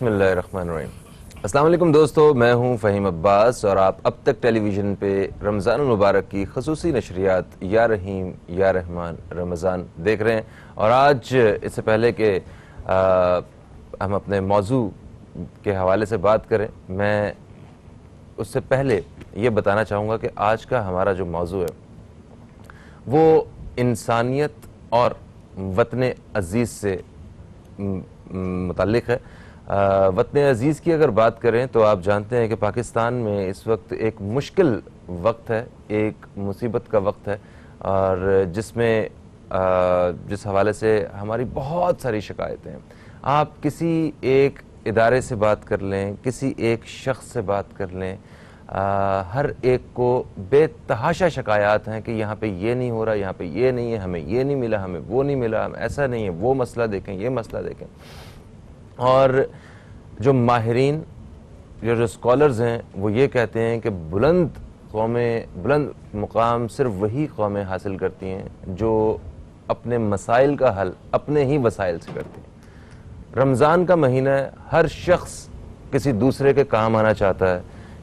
بسم اللہ الرحمن الرحیم۔ السلام علیکم دوستو، میں ہوں فہیم عباس اور آپ اب تک ٹیلی ویژن پہ رمضان المبارک کی خصوصی نشریات یا رحیم یا رحمان رمضان دیکھ رہے ہیں۔ اور آج اس سے پہلے کہ ہم اپنے موضوع کے حوالے سے بات کریں، میں اس سے پہلے یہ بتانا چاہوں گا کہ آج کا ہمارا جو موضوع ہے وہ انسانیت اور وطن عزیز سے متعلق ہے۔ وطن عزیز کی اگر بات کریں تو آپ جانتے ہیں کہ پاکستان میں اس وقت ایک مشکل وقت ہے، ایک مصیبت کا وقت ہے، اور جس حوالے سے ہماری بہت ساری شکایتیں ہیں۔ آپ کسی ایک ادارے سے بات کر لیں، کسی ایک شخص سے بات کر لیں، ہر ایک کو بے تحاشا شکایات ہیں کہ یہاں پہ یہ نہیں ہو رہا، یہاں پہ یہ نہیں ہے، ہمیں یہ نہیں ملا، ہمیں وہ نہیں ملا، ہم ایسا نہیں ہے، وہ مسئلہ دیکھیں، یہ مسئلہ دیکھیں۔ اور جو ماہرین، جو اسکالرز ہیں، وہ یہ کہتے ہیں کہ بلند مقام صرف وہی قومیں حاصل کرتی ہیں جو اپنے مسائل کا حل اپنے ہی وسائل سے کرتی ہیں۔ رمضان کا مہینہ ہے، ہر شخص کسی دوسرے کے کام آنا چاہتا ہے،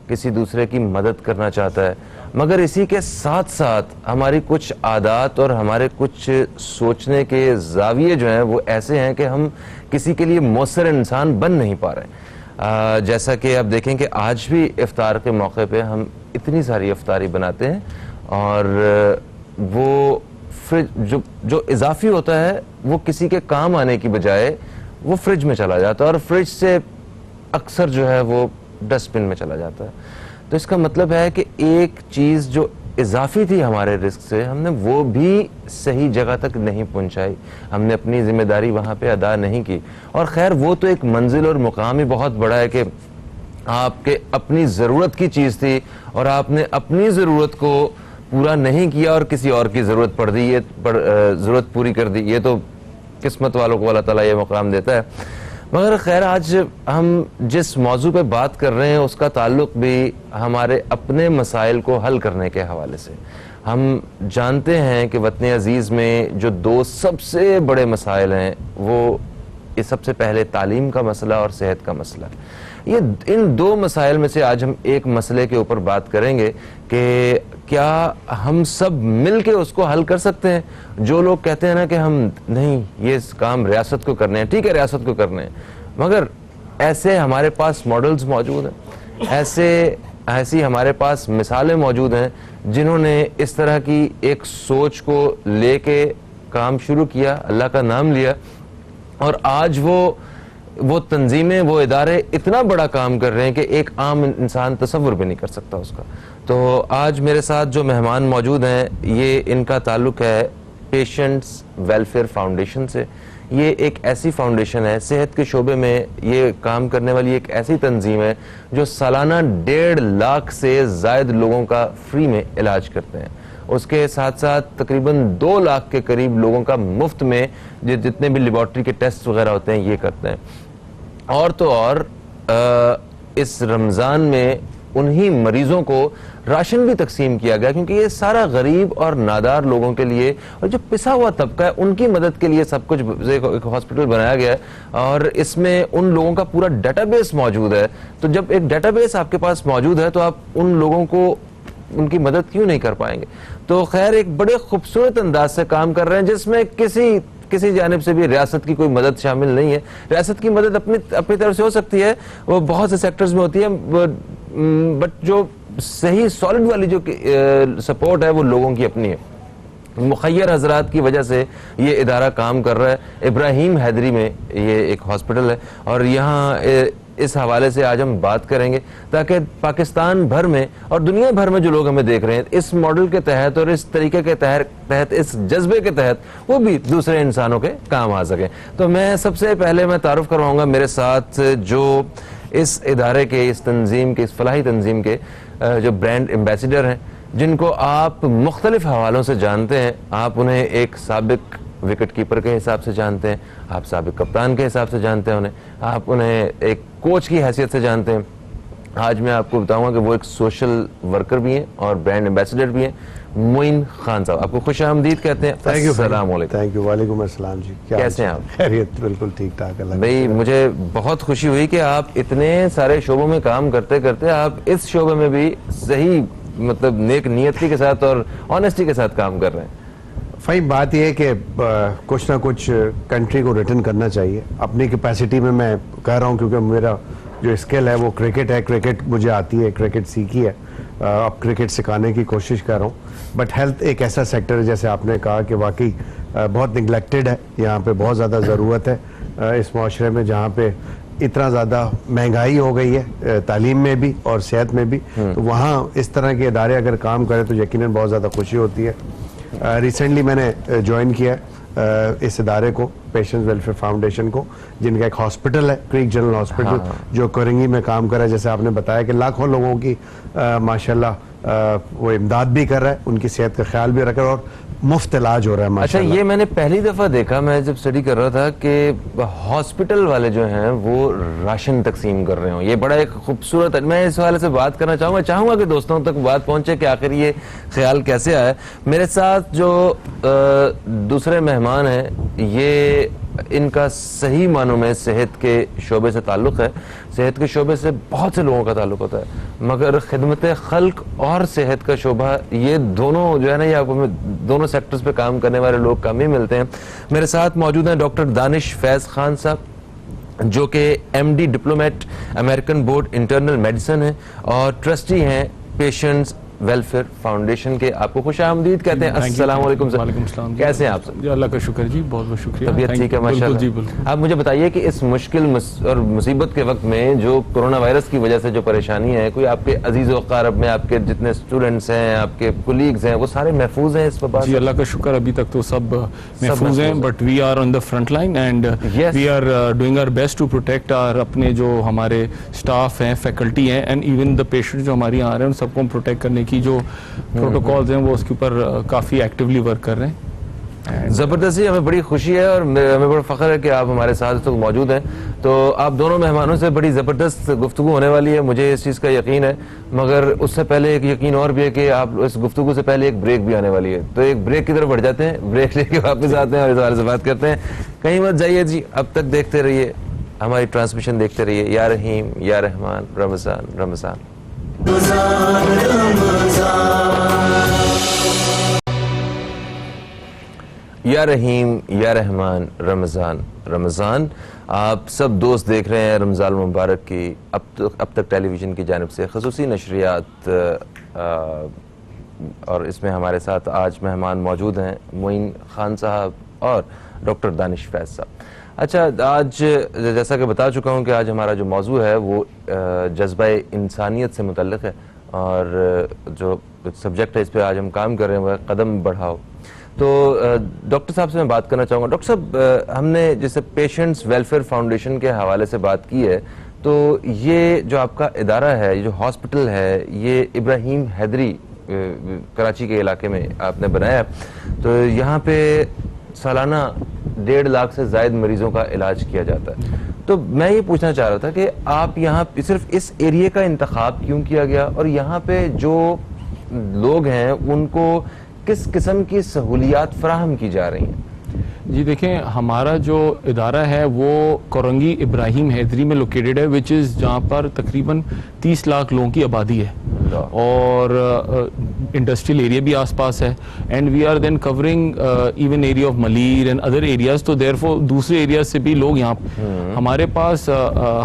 کسی دوسرے کی مدد کرنا چاہتا ہے، مگر اسی کے ساتھ ساتھ ہماری کچھ عادات اور ہمارے کچھ سوچنے کے زاویے جو ہیں وہ ایسے ہیں کہ ہم کسی کے لیے مؤثر انسان بن نہیں پا رہے۔ جیسا کہ آپ دیکھیں کہ آج بھی افطار کے موقع پہ ہم اتنی ساری افطاری بناتے ہیں، اور وہ جو اضافی ہوتا ہے وہ کسی کے کام آنے کی بجائے وہ فریج میں چلا جاتا ہے، اور فریج سے اکثر جو ہے وہ ڈسٹ بن میں چلا جاتا ہے۔ تو اس کا مطلب ہے کہ ایک چیز جو اضافی تھی ہمارے رزق سے، ہم نے وہ بھی صحیح جگہ تک نہیں پہنچائی، ہم نے اپنی ذمہ داری وہاں پہ ادا نہیں کی۔ اور خیر وہ تو ایک منزل اور مقام ہی بہت بڑا ہے کہ آپ کے اپنی ضرورت کی چیز تھی اور آپ نے اپنی ضرورت کو پورا نہیں کیا اور کسی اور کی ضرورت پڑ دی، ضرورت پوری کر دی۔ یہ تو قسمت والوں کو اللہ تعالیٰ یہ مقام دیتا ہے۔ مگر خیر آج ہم جس موضوع پہ بات کر رہے ہیں اس کا تعلق بھی ہمارے اپنے مسائل کو حل کرنے کے حوالے سے۔ ہم جانتے ہیں کہ وطن عزیز میں جو دو سب سے بڑے مسائل ہیں وہ سب سے پہلے تعلیم کا مسئلہ اور صحت کا مسئلہ ہے۔ ان دو مسائل میں سے آج ہم ایک مسئلے کے اوپر بات کریں گے کہ کیا ہم سب مل کے اس کو حل کر سکتے ہیں۔ جو لوگ کہتے ہیں نا کہ ہم نہیں، یہ کام ریاست کو کرنے ہیں، ٹھیک ہے ریاست کو کرنے ہیں، مگر ایسے ہمارے پاس ماڈلز موجود ہیں، ایسی ہمارے پاس مثالیں موجود ہیں جنہوں نے اس طرح کی ایک سوچ کو لے کے کام شروع کیا، اللہ کا نام لیا، اور آج وہ تنظیمیں، وہ ادارے اتنا بڑا کام کر رہے ہیں کہ ایک عام انسان تصور بھی نہیں کر سکتا اس کا۔ تو آج میرے ساتھ جو مہمان موجود ہیں، یہ ان کا تعلق ہے پیشنٹس ویلفیئر فاؤنڈیشن سے۔ یہ ایک ایسی فاؤنڈیشن ہے، صحت کے شعبے میں یہ کام کرنے والی ایک ایسی تنظیم ہے جو سالانہ 1.5 لاکھ سے زائد لوگوں کا فری میں علاج کرتے ہیں۔ اس کے ساتھ ساتھ تقریباً 2 لاکھ کے قریب لوگوں کا مفت میں جتنے بھی لیبارٹری کے ٹیسٹ وغیرہ ہوتے ہیں یہ کرتے ہیں۔ اور تو اور اس رمضان میں انہی مریضوں کو راشن بھی تقسیم کیا گیا، کیونکہ یہ سارا غریب اور نادار لوگوں کے لیے اور جو پسا ہوا طبقہ ہے ان کی مدد کے لیے سب کچھ ایک ہاسپٹل بنایا گیا ہے، اور اس میں ان لوگوں کا پورا ڈیٹا بیس موجود ہے۔ تو جب ایک ڈیٹا بیس آپ کے پاس موجود ہے تو آپ ان لوگوں کو ان کی مدد کیوں نہیں کر پائیں گے۔ تو خیر ایک بڑے خوبصورت انداز سے کام کر رہے ہیں جس میں کسی جانب سے بھی ریاست کی کوئی مدد شامل نہیں ہے۔ ریاست کی مدد اپنی طرف سے ہو سکتی ہے، وہ بہت سے سیکٹرز میں ہوتی ہے، بٹ جو صحیح سالڈ والی جو سپورٹ ہے وہ لوگوں کی اپنی ہے۔ مخیر حضرات کی وجہ سے یہ ادارہ کام کر رہا ہے۔ ابراہیم حیدری میں یہ ایک ہاسپٹل ہے، اور یہاں اس حوالے سے آج ہم بات کریں گے تاکہ پاکستان بھر میں اور دنیا بھر میں جو لوگ ہمیں دیکھ رہے ہیں اس ماڈل کے تحت اور اس طریقے کے تحت اس جذبے کے تحت وہ بھی دوسرے انسانوں کے کام آ سکیں۔ تو میں سب سے پہلے میں تعارف کرواؤں گا میرے ساتھ جو اس ادارے کے، اس تنظیم کے، اس فلاحی تنظیم کے جو برانڈ ایمبیسیڈر ہیں، جن کو آپ مختلف حوالوں سے جانتے ہیں۔ آپ انہیں ایک سابق وکٹ کیپر کے حساب سے جانتے ہیں، آپ سابق کپتان کے حساب سے جانتے ہیں آپ انہیں ایک کوچ کی حیثیت سے جانتے ہیں۔ آج میں آپ کو بتاؤں گا کہ وہ ایک سوشل ورکر بھی ہیں اور برانڈ ایمبیسیڈر بھی ہیں۔ معین خان صاحب. آپ کو خوش آمدید کہتے ہیں. السلام علیکم. Thank you. وعلیکم السلام جی. کیسے ہیں آپ؟ خیریت, بالکل ٹھیک ٹھاک. بھائی مجھے بہت خوشی ہوئی کہ آپ اتنے سارے شعبوں میں کام کرتے کرتے آپ اس شعبے میں بھی صحیح مطلب نیک نیتی کے ساتھ اور آنیسٹی کے ساتھ کام کر رہے ہیں. فہیم, بات یہ ہے کہ کچھ نہ کچھ کنٹری کو ریٹرن کرنا چاہیے. اپنی کیپیسٹی میں کہہ رہا ہوں, کیونکہ میرا جو اسکل ہے وہ کرکٹ ہے. کرکٹ مجھے آتی ہے, کرکٹ سیکھی ہے, اب کرکٹ سکھانے کی کوشش کر رہا ہوں. بٹ ہیلتھ ایک ایسا سیکٹر ہے, جیسے آپ نے کہا, کہ واقعی بہت نگلیکٹڈ ہے. یہاں پہ بہت زیادہ ضرورت ہے اس معاشرے میں, جہاں پہ اتنا زیادہ مہنگائی ہو گئی ہے تعلیم میں بھی اور صحت میں بھی. تو وہاں اس طرح کے ادارے اگر کام کریں تو یقیناً بہت زیادہ خوشی ہوتی ہے. ریسنٹلی میں نے جوائن کیا اس ادارے کو, پیشنٹس ویلفیئر فاؤنڈیشن کو, جن کا ایک ہاسپٹل ہے, کریک جنرل ہاسپٹل, جو کرنگی میں کام کر رہا ہے. جیسے آپ نے بتایا کہ لاکھوں لوگوں کی ماشاءاللہ وہ امداد بھی کر رہا ہے, ان کی صحت کا خیال بھی رکھ رہا ہے, اور مفت علاج ہو رہا ہے اچھا, ماشاءاللہ. یہ میں نے پہلی دفعہ دیکھا, میں جب اسٹڈی کر رہا تھا, کہ ہاسپٹل والے جو ہیں وہ راشن تقسیم کر رہے ہوں. یہ بڑا ایک خوبصورت ہے. میں اس حوالے سے بات کرنا چاہوں گا کہ دوستوں تک بات پہنچے کہ آخر یہ خیال کیسے آیا. میرے ساتھ جو دوسرے مہمان ہیں, یہ ان کا صحیح معنوں میں صحت کے شعبے سے تعلق ہے. صحت کے شعبے سے بہت سے لوگوں کا تعلق ہوتا ہے, مگر خدمت خلق اور صحت کا شعبہ, یہ دونوں جو ہے نا, یہ آپ کو دونوں سیکٹرز پہ کام کرنے والے لوگ کم ہی ملتے ہیں. میرے ساتھ موجود ہیں ڈاکٹر دانش فیض خان صاحب, جو کہ M D diplomate American board internal medicine ہیں اور ٹرسٹی ہیں پیشنٹس ویلفیئر فاؤنڈیشن کے. آپ کو خوش آمدید کہتے ہیں. السلام علیکم سر. وعلیکم السلام. کیسے ہیں آپ سر؟ جی اللہ کا شکر جی, بہت بہت شکریہ. طبیعت ٹھیک ہے ماشاءاللہ؟ جی بالکل. آپ مجھے بتائیے کہ اس مشکل اور مصیبت کے وقت میں جو کرونا وائرس کی وجہ سے جو پریشانی ہے, کوئی آپ کے عزیز و اقارب میں آپ کے جتنے اسٹوڈنٹس ہیں, آپ کے کولیگز ہیں, وہ سارے محفوظ ہیں اس وبا سے؟ جی اللہ کا شکر, ابھی تک تو سب محفوظ ہیں, but we are on the front line and we are doing our best to protect our اپنے جو ہمارے اسٹاف ہیں, فیکلٹی ہیں, اینڈ ایون دا پیشنٹ جو ہمارے یہاں آ رہے ہیں, ان سب کو پروٹیکٹ کرنے کی جو پروٹوکالز ہیں وہ اس کے اوپر کافی ایکٹیولی ورک کر رہے ہیں. زبردستی, ہمیں بڑی خوشی ہے اور ہمیں بڑا فخر ہے کہ آپ ہمارے ساتھ موجود ہیں. تو آپ دونوں مہمانوں سے بڑی زبردست گفتگو ہونے والی ہے, مجھے اس چیز کا یقین ہے. مگر اس سے پہلے ایک یقین اور بھی ہے کہ آپ اس گفتگو سے پہلے ایک بریک بھی آنے والی ہے. تو ایک بریک کی طرف بڑھ جاتے ہیں, بریک لے کے واپس آتے ہیں اور اس حوالے سے بات کرتے ہیں. کہیں مت جائیے جی, اب تک دیکھتے رہیے ہماری ٹرانسمیشن, دیکھتے رہیے یا رحیم یا رحمان, رمضان رمضان. یا رحیم یا رحمان, رمضان رمضان. آپ سب دوست دیکھ رہے ہیں رمضان المبارک کی اب تک ٹیلی ویژن کی جانب سے خصوصی نشریات, اور اس میں ہمارے ساتھ آج مہمان موجود ہیں معین خان صاحب اور ڈاکٹر دانش فیض صاحب. اچھا, آج جیسا کہ بتا چکا ہوں کہ آج ہمارا جو موضوع ہے وہ جذبہ انسانیت سے متعلق ہے, اور جو سبجیکٹ ہے اس پہ آج ہم کام کر رہے ہیں وہ ہے قدم بڑھاؤ. تو ڈاکٹر صاحب سے میں بات کرنا چاہوں گا. ڈاکٹر صاحب, ہم نے جیسے پیشنٹس ویلفیئر فاؤنڈیشن کے حوالے سے بات کی ہے, تو یہ جو آپ کا ادارہ ہے, یہ جو ہاسپٹل ہے, یہ ابراہیم حیدری کراچی کے علاقے میں آپ نے بنایا. تو یہاں پہ سالانہ 1.5 لاکھ سے زائد مریضوں کا علاج کیا جاتا ہے. تو میں یہ پوچھنا چاہ رہا تھا کہ آپ یہاں صرف اس ایریے کا انتخاب کیوں کیا گیا, اور یہاں پہ جو لوگ ہیں ان کو کس قسم کی سہولیات فراہم کی جا رہی ہیں؟ جی دیکھیں, ہمارا جو ادارہ ہے وہ کرنگی ابراہیم حیدری میں لوکیٹڈ ہے, وچ از جہاں پر تقریباً 30 لاکھ لوگوں کی آبادی ہے, اور انڈسٹریل ایریا بھی آس پاس ہے, and we are then covering even area of Malir and other areas. تو دیر فور دوسرے ایریاز سے بھی لوگ یہاں ہمارے پاس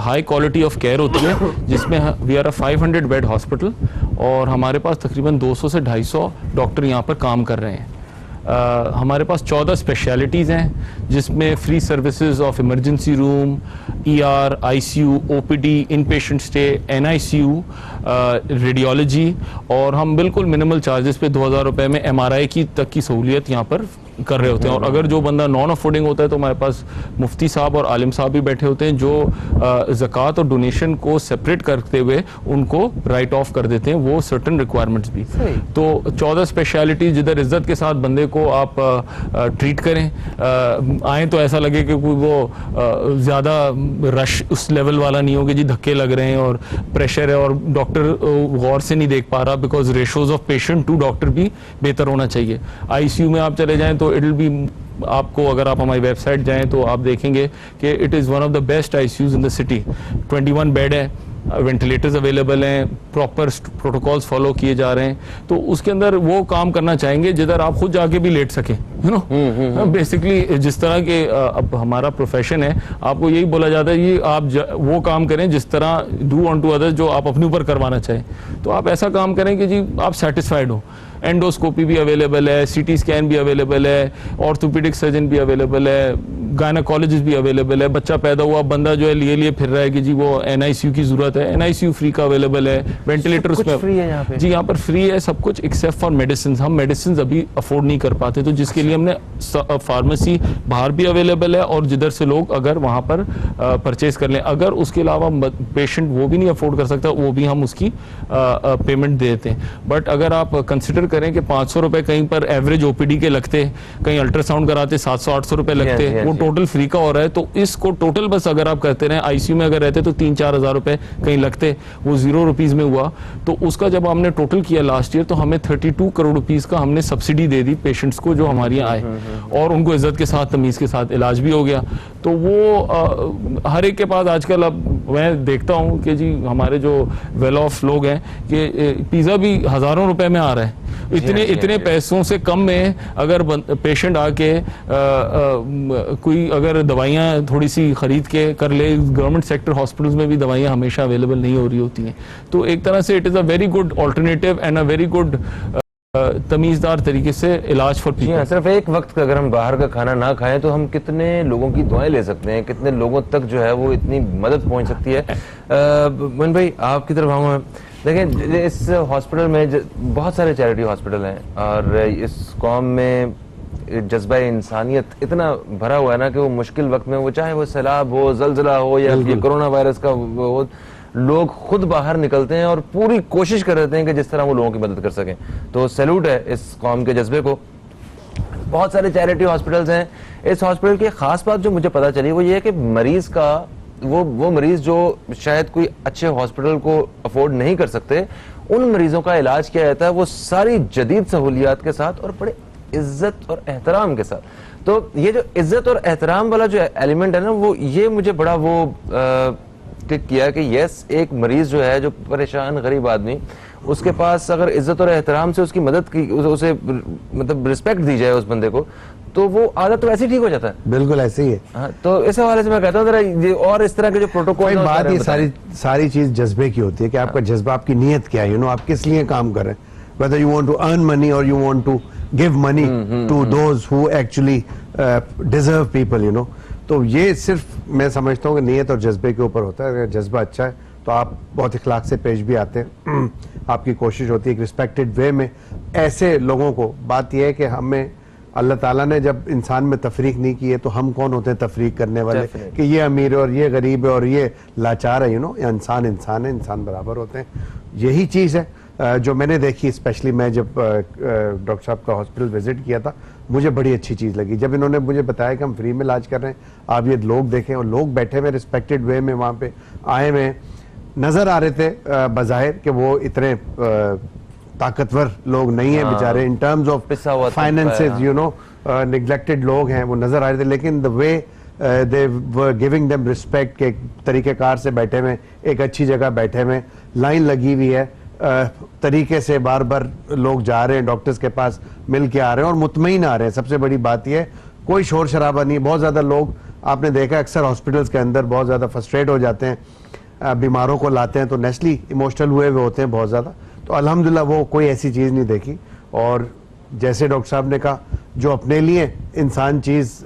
ہائی کوالٹی آف کیئر ہوتی ہے, جس میں we are a 500 bed hospital, اور ہمارے پاس تقریباً 200 سے 250 ڈاکٹر یہاں پر کام کر رہے ہیں. ہمارے پاس 14 اسپیشلٹیز ہیں, جس میں free services of emergency room, E R, I C U, O P D, inpatient stay, N I C U, radiology, اور ہم بالکل منیمل چارجز پہ 2000 روپے میں ایم آر آئی کی تک کی سہولیت یہاں پر کر رہے ہوتے ہیں. اور اگر جو بندہ نان افورڈنگ ہوتا ہے تو ہمارے پاس مفتی صاحب اور عالم صاحب بھی بیٹھے ہوتے ہیں, جو زکوٰۃ اور ڈونیشن کو سپریٹ کرتے ہوئے ان کو رائٹ آف کر دیتے ہیں, وہ سرٹن ریکوائرمنٹس بھی. تو 14 اسپیشلٹیز جدھر عزت کے ساتھ بندے کو آپ ٹریٹ کریں. آئیں تو ایسا لگے کہ کوئی وہ زیادہ رش اس لیول والا نہیں ہو کہ جی دھکے لگ رہے ہیں اور پریشر ہے اور ڈاکٹر غور سے نہیں دیکھ پا رہا, because ratios of patient to doctor بھی بہتر ہونا چاہیے. آئی سی یو میں آپ چلے جائیں تو اٹ ول بی, آپ کو اگر آپ ہماری ویب سائٹ جائیں تو آپ دیکھیں گے کہ it is one of the best I C Us in the city. 21 bed ہے, وینٹیلیٹرز اویلیبل ہیں, پراپر پروٹوکالز فالو کیے جا رہے ہیں. تو اس کے اندر وہ کام کرنا چاہیں گے جدھر آپ خود جا کے بھی لیٹ سکیں, یو نو. بیسکلی جس طرح کے اب ہمارا پروفیشن ہے, آپ کو یہی بولا جاتا ہے یہ آپ وہ کام کریں جس طرح ڈو آن ٹو ادرس جو آپ اپنے اوپر کروانا چاہیں. تو آپ ایسا کام کریں کہ جی آپ سیٹسفائڈ ہوں. اینڈوسکوپی بھی اویلیبل ہے, سی ٹی اسکین بھی اویلیبل ہے, آرتھوپیڈک سرجن بھی اویلیبل ہے, گائناکالوجسٹ بھی اویلیبل ہے. بچہ پیدا ہوا بندہ جو ہے لیے پھر رہا ہے کہ جی وہ این آئی سی یو کی ضرورت ہے, N I C U free کا اویلیبل ہے. وینٹیلیٹر اس میں فری ہے یہاں پہ, جی یہاں پر فری ہے سب کچھ ایکسیپٹ فار میڈیسنز. ہم میڈیسنز ابھی افورڈ نہیں کر پاتے, تو جس کے لیے ہم نے فارمیسی باہر بھی اویلیبل ہے اور جدھر سے لوگ اگر وہاں پر پرچیز کر لیں. اگر اس کے علاوہ پیشنٹ وہ بھی نہیں افورڈ کر سکتا, وہ بھی ہم اس کی پیمنٹ دے دیتے ہیں. بٹ اگر آپ کنسیڈر کریں کہ 500 روپے کہیں پر ایوریج او پی ڈی کے لگتے, کہیں الٹرا ساؤنڈ کراتے 700-800 روپے لگتے, وہ ٹوٹل فری کا ہو رہا ہے. تو اس کو ٹوٹل بس اگر آپ کرتے رہیں, آئی سی یو میں اگر رہتے تو 3-4 ہزار روپے کہیں لگتے, وہ 0 روپیز میں ہوا. تو اس کا جب ہم نے ٹوٹل کیا لاسٹ ایئر تو ہمیں 32 کروڑ روپیز کا ہم نے سبسڈی دے دی پیشنٹس کو جو ہمارے یہاں آئے, اور ان کو عزت کے ساتھ تمیز کے ساتھ علاج بھی ہو گیا. تو وہ ہر ایک کے پاس آج کل, اب میں دیکھتا ہوں کہ جی ہمارے جو ویل آف لوگ ہیں کہ پیزا بھی ہزاروں روپے میں آ رہا ہے. اتنے پیسوں سے کم میں اگر پیشنٹ آ کے کوئی اگر دوائیاں تھوڑی سی خرید کے کر لے, گورنمنٹ سیکٹر ہاسپٹلز میں بھی دوائیاں ہمیشہ اویلیبل نہیں ہو رہی ہوتی ہیں. تو ایک طرح سے it is a very good alternative and a very good تمیزدار طریقے سے علاج فار پیپل. صرف ایک وقت کا اگر ہم باہر کا کھانا نہ کھائیں تو ہم کتنے لوگوں کی دعائیں لے سکتے ہیں, کتنے لوگوں تک جو ہے وہ اتنی مدد پہنچ سکتی ہے. من بھائی آپ کی طرف آؤں میں, دیکھیں اس ہاسپٹل میں بہت سارے چیریٹی ہاسپٹل ہیں اور اس قوم میں جذبہ انسانیت اتنا بھرا ہوا ہے نا کہ وہ مشکل وقت میں, وہ چاہے وہ سیلاب ہو, زلزلہ ہو یا یہ کرونا وائرس کا ہو, لوگ خود باہر نکلتے ہیں اور پوری کوشش کر رہے ہیں کہ جس طرح وہ لوگوں کی مدد کر سکیں. تو سیلوٹ ہے اس قوم کے جذبے کو. بہت سارے چیریٹی ہاسپٹلز ہیں. اس ہاسپٹل کی خاص بات جو مجھے پتہ چلی وہ یہ ہے کہ مریض کا وہ مریض جو شاید کوئی اچھے ہاسپٹل کو افورڈ نہیں کر سکتے, ان مریضوں کا علاج کیا جاتا ہے وہ ساری جدید سہولیات کے ساتھ اور بڑے عزت اور احترام کے ساتھ. تو یہ جو عزت اور احترام والا جو ایلیمنٹ ہے نا, وہ یہ مجھے بڑا وہ کلک کیا کہ یس, ایک مریض جو ہے جو پریشان غریب آدمی, اس کے پاس اگر عزت اور احترام سے اس کی مدد کی, اسے مطلب رسپیکٹ دی جائے اس بندے کو, تو وہ عادت تو ویسے ٹھیک ہو جاتا ہے. بالکل ایسے ہی ہے. ہاں, تو اس حوالے سے میں کہتا ہوں ذرا اور اس طرح کے جو پروٹوکول بات, یہ ساری چیز جذبے کی ہوتی ہے کہ آپ کا جذبہ, آپ کی نیت کیا ہے, آپ کس لیے کام کر رہے ہیں. whether you want to earn money or you want to give money to those who actually deserve people, تو یہ صرف میں سمجھتا ہوں کہ نیت اور جذبے کے اوپر ہوتا ہے. اگر جذبہ اچھا ہے تو آپ بہت اخلاق سے پیش بھی آتے ہیں, آپ کی کوشش ہوتی ہے ایک رسپیکٹڈ وے میں. ایسے لوگوں کو, بات یہ ہے کہ ہمیں اللہ تعالیٰ نے جب انسان میں تفریق نہیں کی ہے تو ہم کون ہوتے ہیں تفریق کرنے والے کہ یہ امیر ہے اور یہ غریب ہے اور یہ لاچار ہے. انسان ہے, انسان برابر ہوتے ہیں. یہی چیز ہے جو میں نے دیکھی. اسپیشلی میں جب ڈاکٹر صاحب کا ہاسپٹل وزٹ کیا تھا, مجھے بڑی اچھی چیز لگی جب انہوں نے مجھے بتایا کہ ہم فری میں علاج کر رہے ہیں. آپ یہ لوگ دیکھیں, اور لوگ بیٹھے ہوئے رسپیکٹڈ وے میں وہاں پہ آئے ہوئے نظر آ رہے تھے بظاہر کہ وہ اتنے طاقتور لوگ نہیں ہیں بیچارے in terms of finances, neglected لوگ ہیں, وہ نظر آ رہے تھے. لیکن دا وے they were giving them respect کہ طریقہ کار سے بیٹھے ہوئے, ایک اچھی جگہ بیٹھے ہوئے, لائن لگی ہوئی ہے, طریقے سے بار بار لوگ جا رہے ہیں ڈاکٹرز کے پاس, مل کے آ رہے ہیں اور مطمئن آ رہے ہیں. سب سے بڑی بات یہ ہے کوئی شور شرابہ نہیں. بہت زیادہ لوگ آپ نے دیکھا اکثر ہاسپٹلس کے اندر بہت زیادہ فرسٹریٹ ہو جاتے ہیں, بیماروں کو لاتے ہیں تو نیچرلی ایموشنل ہوئے ہوتے ہیں بہت زیادہ. تو الحمدللہ وہ کوئی ایسی چیز نہیں دیکھی. اور جیسے ڈاکٹر صاحب نے کہا, جو اپنے لیے انسان چیز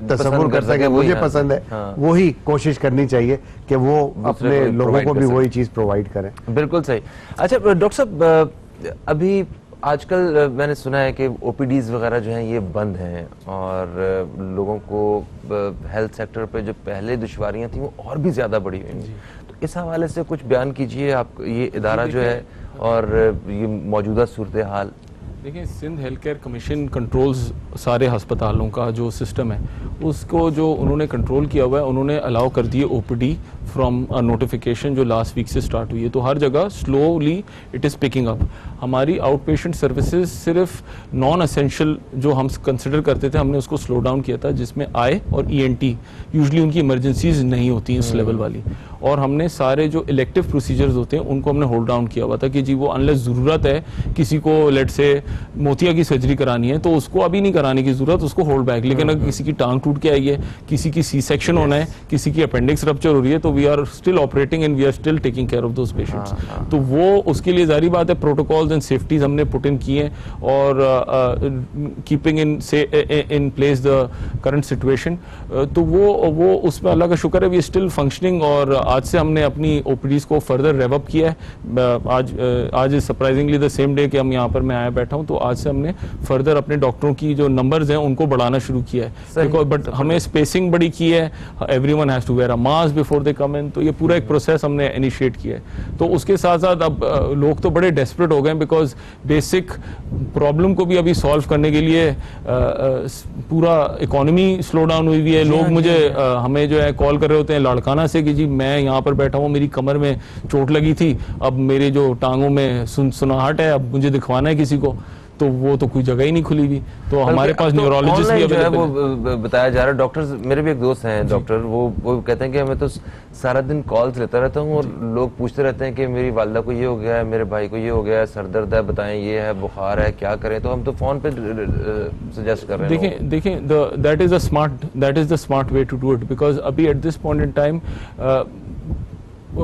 تصور کر سکے, مجھے پسند ہے, وہی کوشش کرنی چاہیے کہ وہ اپنے لوگوں کو بھی وہی چیز پرووائڈ کریں. بالکل صحیح. اچھا ڈاکٹر صاحب, ابھی آج کل میں نے سنا ہے کہ او پی ڈیز وغیرہ جو ہیں یہ بند ہیں, اور لوگوں کو ہیلتھ سیکٹر پہ جو پہلے دشواریاں تھیں وہ اور بھی زیادہ بڑی ہوئی ہیں. تو اس حوالے سے کچھ بیان کیجئے, آپ یہ ادارہ جو ہے اور یہ موجودہ صورتحال. دیکھیں Sindh health care commission controls سارے ہسپتالوں کا جو سسٹم ہے اس کو جو انہوں نے کنٹرول کیا ہوا ہے, انہوں نے الاؤ کر دیے او پی ڈی فرام نوٹیفیکیشن جو لاسٹ ویک سے اسٹارٹ ہوئی ہے, تو ہر جگہ slowly it is picking up. ہماری آؤٹ پیشنٹ سروسز صرف نان اسینشیل جو ہم کنسیڈر کرتے تھے ہم نے اس کو سلو ڈاؤن کیا تھا, جس میں آئی اور ای این ٹی یوزلی ان کی ایمرجنسیز نہیں ہوتی ہیں اس لیول والی, اور ہم نے سارے جو الیکٹیو پروسیجرز ہوتے ہیں ان کو ہم نے ہولڈ ڈاؤن کیا ہوا تھا کہ جی وہ انلیس ضرورت ہے کسی کو لیٹ سے موتیا کی سرجری کرانی ہے تو اس کو ابھی نہیں کرانے کی ضرورت, اس کو ہولڈ بیک. لیکن اگر کسی کی ٹانگ ٹوٹ کے آئی ہے, کسی کی سی سیکشن ہونا ہے, کسی کی اپینڈکس رپچر ہو رہی ہے, تو we are still operating and we are still taking care of those patients. تو وہ اس کے لیے ظاہری بات ہے پروٹوکالز اینڈ سیفٹیز ہم نے پٹ ان کی ہیں, اور keeping in place the current situation. تو وہ اس میں اللہ کا شکر ہے وی اسٹل فنکشننگ, اور آج سے ہم نے اپنی او پی ڈیز کو فردر ریو اپ کیا ہے. آج سرپرائزنگلی دا سیم ڈے کہ ہم یہاں پر میں آیا بیٹھا ہوں, تو آج سے ہم نے فردر اپنے ڈاکٹروں کی جو نمبرز ہیں ان کو بڑھانا شروع کیا ہے. بٹ ہمیں اسپیسنگ بڑی کی ہے, everyone has to wear a mask before they come in, تو یہ پورا ایک پروسیس ہم نے انیشیٹ کیا ہے. تو اس کے ساتھ ساتھ اب لوگ تو بڑے ڈیسپریٹ ہو گئے بیکاز بیسک پرابلم کو بھی ابھی سالو کرنے کے لیے پورا اکانومی سلو ڈاؤن ہوئی ہوئی ہے. لوگ مجھے ہمیں جو ہے کال کر رہے ہوتے ہیں لاڑکانہ سے کہ جی میں یہاں پر بیٹھا ہوں, میری کمر میں چوٹ لگی تھی, اب میرے جو ٹانگوں میں سناہٹ ہے, اب مجھے دکھوانا ہے کسی کو, تو وہ تو کوئی جگہ ہی نہیں کھلی ہوئی. تو ہمارے پاس نیورولوجسٹ بھی اویلیبل ہے. وہ بتایا جا رہا ہے ڈاکٹر, میرے بھی ایک دوست ہیں ڈاکٹر, وہ کہتے ہیں کہ میں تو سارا دن کالز لیتا رہتا ہوں اور لوگ پوچھتے رہتے ہیں کہ میری والدہ کو یہ ہو گیا ہے, میرے بھائی کو یہ ہو گیا ہے, سر درد ہے, بتائیں یہ ہے, بخار ہے, کیا کریں. تو ہم تو فون پہ سجیسٹ کر رہے ہیں. دیکھیں that is the smart way to do it, because ابھی at this point in time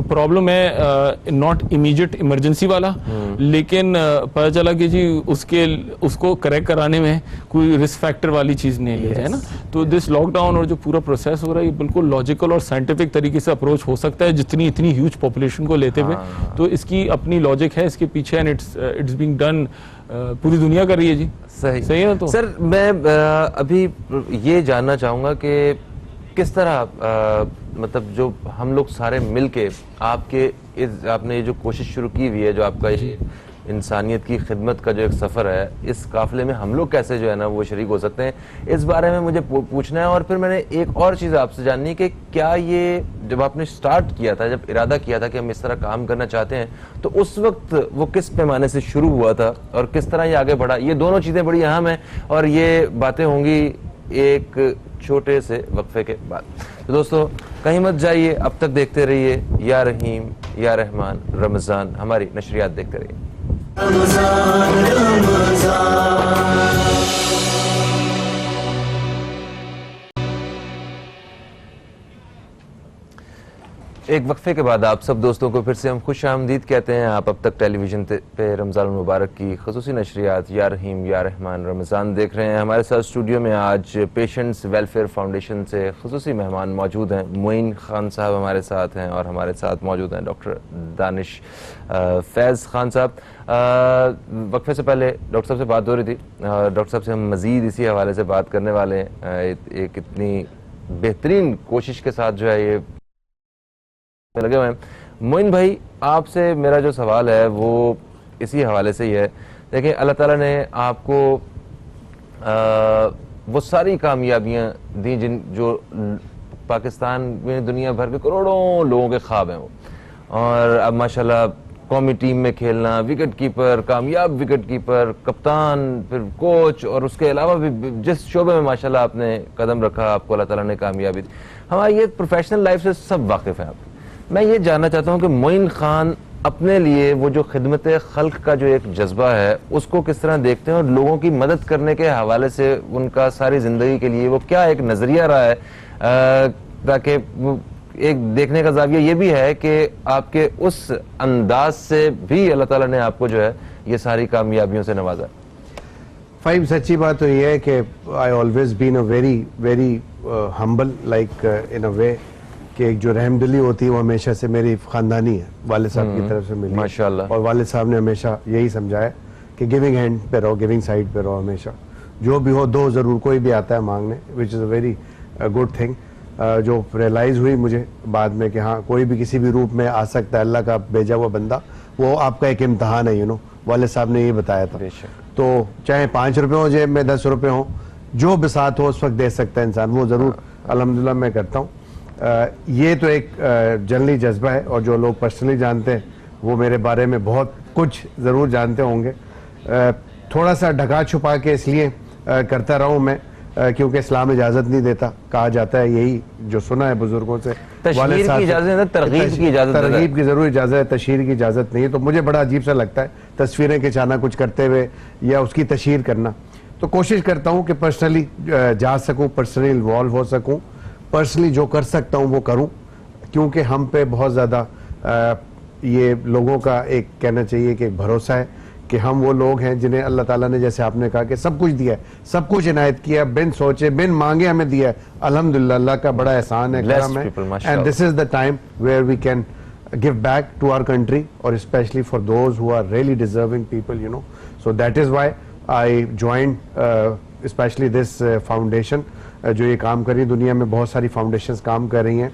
problem ہے ناٹ امیجیٹ ایمرجنسی والا, لیکن پتہ چلا کہ جی اس کو کریکٹ کرانے میں کوئی رسک فیکٹر والی چیز نہیں ہے نا. تو دس لاک ڈاؤن اور جو پورا پروسیس ہو رہا ہے یہ بالکل لاجیکل اور سائنٹیفک طریقے سے اپروچ ہو سکتا ہے اتنی ہیوج پاپولیشن کو لیتے ہوئے. تو اس کی اپنی لاجک ہے اس کے پیچھے, اینڈ اٹس بینگ ڈن, پوری دنیا کر رہی ہے. جی صحیح ہے نا. تو سر میں ابھی یہ جاننا چاہوں گا کہ کس طرح مطلب جو ہم لوگ سارے مل کے آپ نے یہ جو کوشش شروع کی ہوئی ہے, جو آپ کا انسانیت کی خدمت کا جو ایک سفر ہے, اس قافلے میں ہم لوگ کیسے جو ہے نا وہ شریک ہو سکتے ہیں, اس بارے میں مجھے پوچھنا ہے. اور پھر میں نے ایک اور چیز آپ سے جاننی ہے کہ کیا یہ جب آپ نے سٹارٹ کیا تھا, جب ارادہ کیا تھا کہ ہم اس طرح کام کرنا چاہتے ہیں, تو اس وقت وہ کس پیمانے سے شروع ہوا تھا اور کس طرح یہ آگے بڑھا؟ یہ دونوں چیزیں بڑی اہم ہیں اور یہ باتیں ہوں گی ایک چھوٹے سے وقفے کے بعد. تو دوستو کہیں مت جائیے, اب تک دیکھتے رہیے یا رحیم یا رحمان رمضان, ہماری نشریات دیکھتے رہیے. ایک وقفے کے بعد آپ سب دوستوں کو پھر سے ہم خوش آمدید کہتے ہیں. آپ اب تک ٹیلی ویژن پہ رمضان المبارک کی خصوصی نشریات یا رحیم یا رحمان رمضان دیکھ رہے ہیں. ہمارے ساتھ اسٹوڈیو میں آج پیشنٹس ویلفیئر فاؤنڈیشن سے خصوصی مہمان موجود ہیں. معین خان صاحب ہمارے ساتھ ہیں اور ہمارے ساتھ موجود ہیں ڈاکٹر دانش فیض خان صاحب. وقفے سے پہلے ڈاکٹر صاحب سے بات ہو رہی تھی, ڈاکٹر صاحب سے ہم مزید اسی حوالے سے بات کرنے والے ہیں. ایک اتنی بہترین کوشش کے ساتھ جو ہے یہ لگے ہوئے ہیں. معین بھائی, آپ سے میرا جو سوال ہے وہ اسی حوالے سے ہی ہے. دیکھیں اللہ تعالیٰ نے آپ کو وہ ساری کامیابیاں دیں جو پاکستان میں دنیا بھر کے کروڑوں لوگوں کے خواب ہیں وہ, اور اب ماشاءاللہ قومی ٹیم میں کھیلنا, وکٹ کیپر, کامیاب وکٹ کیپر, کپتان, پھر کوچ, اور اس کے علاوہ بھی جس شعبے میں ماشاءاللہ آپ نے قدم رکھا آپ کو اللہ تعالیٰ نے کامیابی دی. ہماری یہ پروفیشنل لائف سے سب واقف ہیں آپ. میں یہ جاننا چاہتا ہوں کہ معین خان اپنے لیے وہ جو خدمت خلق کا جو ایک جذبہ ہے اس کو کس طرح دیکھتے ہیں, اور لوگوں کی مدد کرنے کے حوالے سے ان کا ساری زندگی کے لیے وہ کیا ایک نظریہ رہا ہے, تاکہ ایک دیکھنے کا زاویہ یہ بھی ہے کہ آپ کے اس انداز سے بھی اللہ تعالیٰ نے آپ کو جو ہے یہ ساری کامیابیوں سے نوازا. فہیم, سچی بات تو یہ ہے کہ I always been a very very humble, like in a way کہ ایک جو رحم دلی ہوتی ہے وہ ہمیشہ سے میری خاندانی ہے, والد صاحب کی طرف سے ملی ماشاءاللہ, اور والد صاحب نے ہمیشہ یہی سمجھایا کہ گیونگ ہینڈ پہ رہو, گیونگ سائڈ پہ رہو, ہمیشہ جو بھی ہو دو ضرور, کوئی بھی آتا ہے مانگنے, وچ از اے ویری گڈ تھنگ. جو ریئلائز ہوئی مجھے بعد میں کہ ہاں کوئی بھی کسی بھی روپ میں آ سکتا ہے, اللہ کا بھیجا ہوا بندہ, وہ آپ کا ایک امتحان ہے, والد صاحب نے یہ بتایا تھا. تو چاہے 5 روپے ہوں جیب میں 10 روپے ہوں, جو بساط ہو اس وقت دے سکتا ہے انسان, وہ ضرور الحمدللہ میں کرتا ہوں. یہ تو ایک جنرلی جذبہ ہے, اور جو لوگ پرسنلی جانتے ہیں وہ میرے بارے میں بہت کچھ ضرور جانتے ہوں گے. تھوڑا سا ڈھکا چھپا کے اس لیے کرتا رہا ہوں میں کیونکہ اسلام اجازت نہیں دیتا. کہا جاتا ہے, یہی جو سنا ہے بزرگوں سے, تشہیر کی اجازت نہیں, ترغیب کی اجازت ہے. ترغیب کی ضرور اجازت ہے, تشہیر کی اجازت نہیں ہے. تو مجھے بڑا عجیب سا لگتا ہے تصویریں کھنچانا کچھ کرتے ہوئے یا اس کی تشہیر کرنا. تو کوشش کرتا ہوں کہ پرسنلی جا سکوں, پرسنلی انوالو ہو سکوں, پرسنلی جو کر سکتا ہوں وہ کروں, کیونکہ ہم پہ بہت زیادہ یہ لوگوں کا ایک کہنا چاہیے کہ ایک بھروسہ ہے کہ ہم وہ لوگ ہیں جنہیں اللہ تعالیٰ نے, جیسے آپ نے کہا کہ سب کچھ دیا ہے, سب کچھ عنایت کیا, بن سوچے بن مانگے ہمیں دیا ہے. الحمدللہ اللہ کا بڑا احسان ہے, کرم ہے. And this is the time where we can give back to our country, or especially for those who are really deserving people, you know. So that is why I joined especially this foundation. جو یہ کام کر رہی ہیں, دنیا میں بہت ساری foundations کام کر رہی ہیں.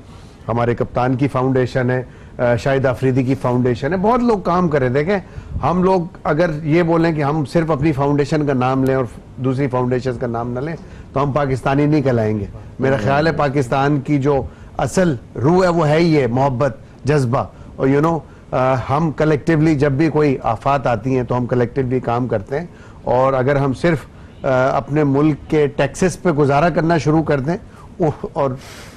ہمارے کپتان کی فاؤنڈیشن ہے, شاہد آفریدی کی فاؤنڈیشن ہے, بہت لوگ کام کریں. دیکھیں ہم لوگ اگر یہ بولیں کہ ہم صرف اپنی فاؤنڈیشن کا نام لیں اور دوسری فاؤنڈیشن کا نام نہ لیں تو ہم پاکستانی نہیں کہلائیں گے. میرا خیال ہے پاکستان کی جو اصل روح ہے وہ ہے ہی ہے محبت, جذبہ. اور یو نو ہم کلیکٹیولی جب بھی کوئی آفات آتی ہیں تو ہم کلیکٹیولی کام کرتے ہیں, اور اگر ہم صرف اپنے ملک کے ٹیکسز پہ گزارا کرنا شروع کر دیں اور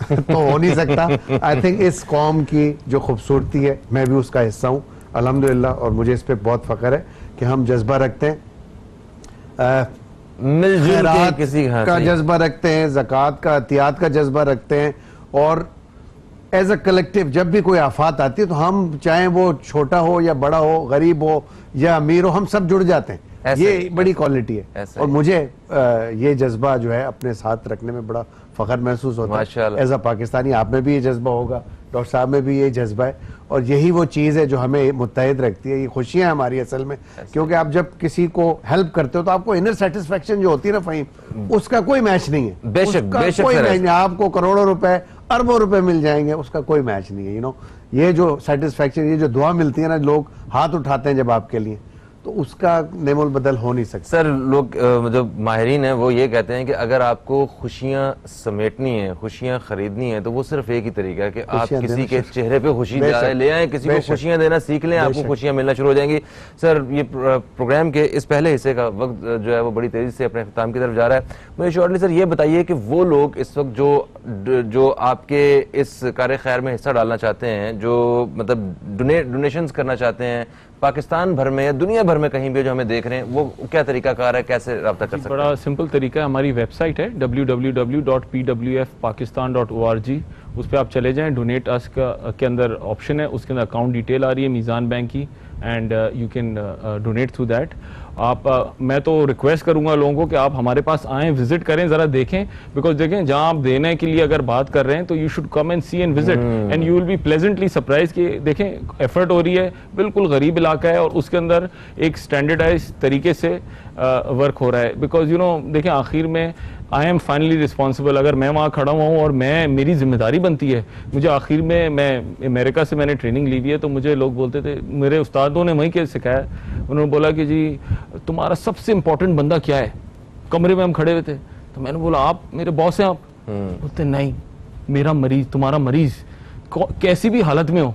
تو ہو نہیں سکتا. آئی تھنک اس قوم کی جو خوبصورتی ہے میں بھی اس کا حصہ ہوں الحمدللہ, اور مجھے اس پہ بہت فخر ہے کہ ہم جذبہ رکھتے ہیں, مل جل کے خیرات کسی کا جذبہ رکھتے ہیں, زکوٰۃ کا, عطیات کا جذبہ رکھتے ہیں, اور ایز اے کلیکٹیو جب بھی کوئی آفات آتی ہے تو ہم چاہے وہ چھوٹا ہو یا بڑا ہو, غریب ہو یا امیر ہو, ہم سب جڑ جاتے ہیں. یہ بڑی کوالٹی ہے, اور مجھے یہ جذبہ جو ہے اپنے ساتھ رکھنے میں بڑا فخر محسوس ہوتا ہے. ایز اے پاکستانی آپ میں بھی یہ جذبہ ہوگا, ڈاکٹر صاحب میں بھی یہ جذبہ ہے, اور یہی وہ چیز ہے جو ہمیں متحد رکھتی ہے. یہ خوشیاں ہماری اصل میں, کیونکہ آپ جب کسی کو ہیلپ کرتے ہو تو آپ کو انر سیٹسفیکشن جو ہوتی ہے نا فہیم, اس کا کوئی میچ نہیں ہے. بے شک, بے شک, کوئی میچ نہیں. آپ کو کروڑوں روپے اربوں روپے مل جائیں گے, اس کا کوئی میچ نہیں ہے. یو نو یہ جو سیٹسفیکشن, یہ جو دعا ملتی ہے نا, لوگ ہاتھ اٹھاتے ہیں جب آپ کے لیے, تو اس کا نعم البدل ہو نہیں سکتا. سر لوگ جو ماہرین ہیں وہ یہ کہتے ہیں کہ اگر آپ کو خوشیاں سمیٹنی ہیں, خوشیاں خریدنی ہیں, تو وہ صرف ایک ہی طریقہ ہے کہ آپ کسی کے چہرے پہ خوشی لے آئیں, کسی کو خوشیاں دینا سیکھ لیں, آپ کو خوشیاں ملنا شروع ہو جائیں گی. سر یہ پروگرام کے اس پہلے حصے کا وقت جو ہے وہ بڑی تیزی سے اپنے اختتام کی طرف جا رہا ہے. مجھے شارٹلی سر یہ بتائیے کہ وہ لوگ اس وقت جو آپ کے اس کار خیر میں حصہ ڈالنا چاہتے ہیں, جو مطلب ڈونیشنز کرنا چاہتے ہیں پاکستان بھر میں یا دنیا بھر میں کہیں بھی جو ہمیں دیکھ رہے ہیں, وہ کیا طریقہ کار ہے, کیسے رابطہ کر سکتے ہیں؟ بڑا سمپل طریقہ ہے, ہماری ویب سائٹ ہے www.pwfpakistan.org. اس پہ آپ چلے جائیں, ڈونیٹ اس کے اندر آپشن ہے, اس کے اندر اکاؤنٹ ڈیٹیل آ رہی ہے میزان بینک کی, and you can donate through that. آپ میں تو ریکویسٹ کروں گا لوگوں کو کہ آپ ہمارے پاس آئیں, وزٹ کریں, ذرا دیکھیں, بیکاز دیکھیں جہاں آپ دینے کے لیے اگر بات کر رہے ہیں تو you should come and see and visit, and you will be pleasantly surprise کہ دیکھیں ایفرٹ ہو رہی ہے, بالکل غریب علاقہ ہے, اور اس کے اندر ایک اسٹینڈرڈائز طریقے سے ورک ہو رہا ہے. بیکاز یو نو دیکھیں آخر میں آئی ایم فائنلی رسپانسبل. اگر میں وہاں کھڑا ہوا ہوں اور میری ذمہ داری بنتی ہے, مجھے آخر میں امریکہ سے میں نے ٹریننگ لی ہوئی ہے, تو مجھے لوگ بولتے تھے, میرے استادوں نے وہیں کے سکھایا, انہوں نے بولا کہ جی تمہارا سب سے امپورٹنٹ بندہ کیا ہے. کمرے میں ہم کھڑے ہوئے تھے تو میں نے بولا آپ میرے باس ہیں. آپ بولتے نہیں, میرا مریض, تمہارا مریض کیسی بھی حالت میں ہو,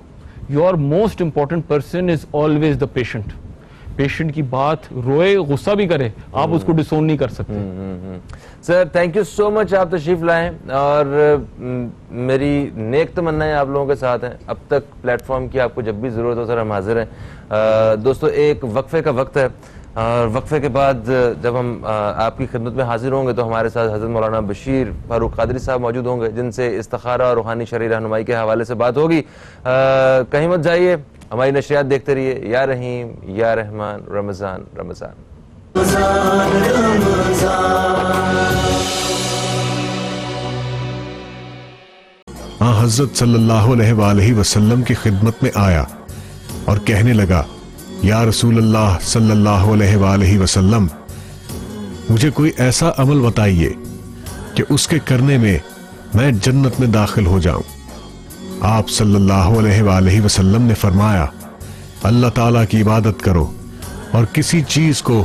your most important person is always the patient. Patient کی بات روئے, غصہ بھی کرے, آپ اس کو ڈسون نہیں کر سکتے. سر تھینک یو سو مچ, آپ تشریف لائیں, اور میری نیک تمنائیں آپ لوگوں کے ساتھ ہیں. اب تک پلیٹ فارم کی آپ کو جب بھی ضرورت ہو سر ہم حاضر ہیں. دوستو ایک وقفے کا وقت ہے, اور وقفے کے بعد جب ہم آپ کی خدمت میں حاضر ہوں گے تو ہمارے ساتھ حضرت مولانا بشیر فاروق قادری صاحب موجود ہوں گے, جن سے استخارہ اور روحانی شرعی رہنمائی کے حوالے سے بات ہوگی. کہیں مت جائیے, ہماری نشریات دیکھتے رہیے. یا رحیم یا رحمان, رمضان رمضان. حضرت صلی اللہ علیہ وآلہ وسلم کی خدمت میں آیا اور کہنے لگا, یا رسول اللہ صلی اللہ علیہ وآلہ وسلم, مجھے کوئی ایسا عمل بتائیے کہ اس کے کرنے میں میں جنت میں داخل ہو جاؤں. آپ صلی اللہ علیہ وآلہ وسلم نے فرمایا, اللہ تعالیٰ کی عبادت کرو اور کسی چیز کو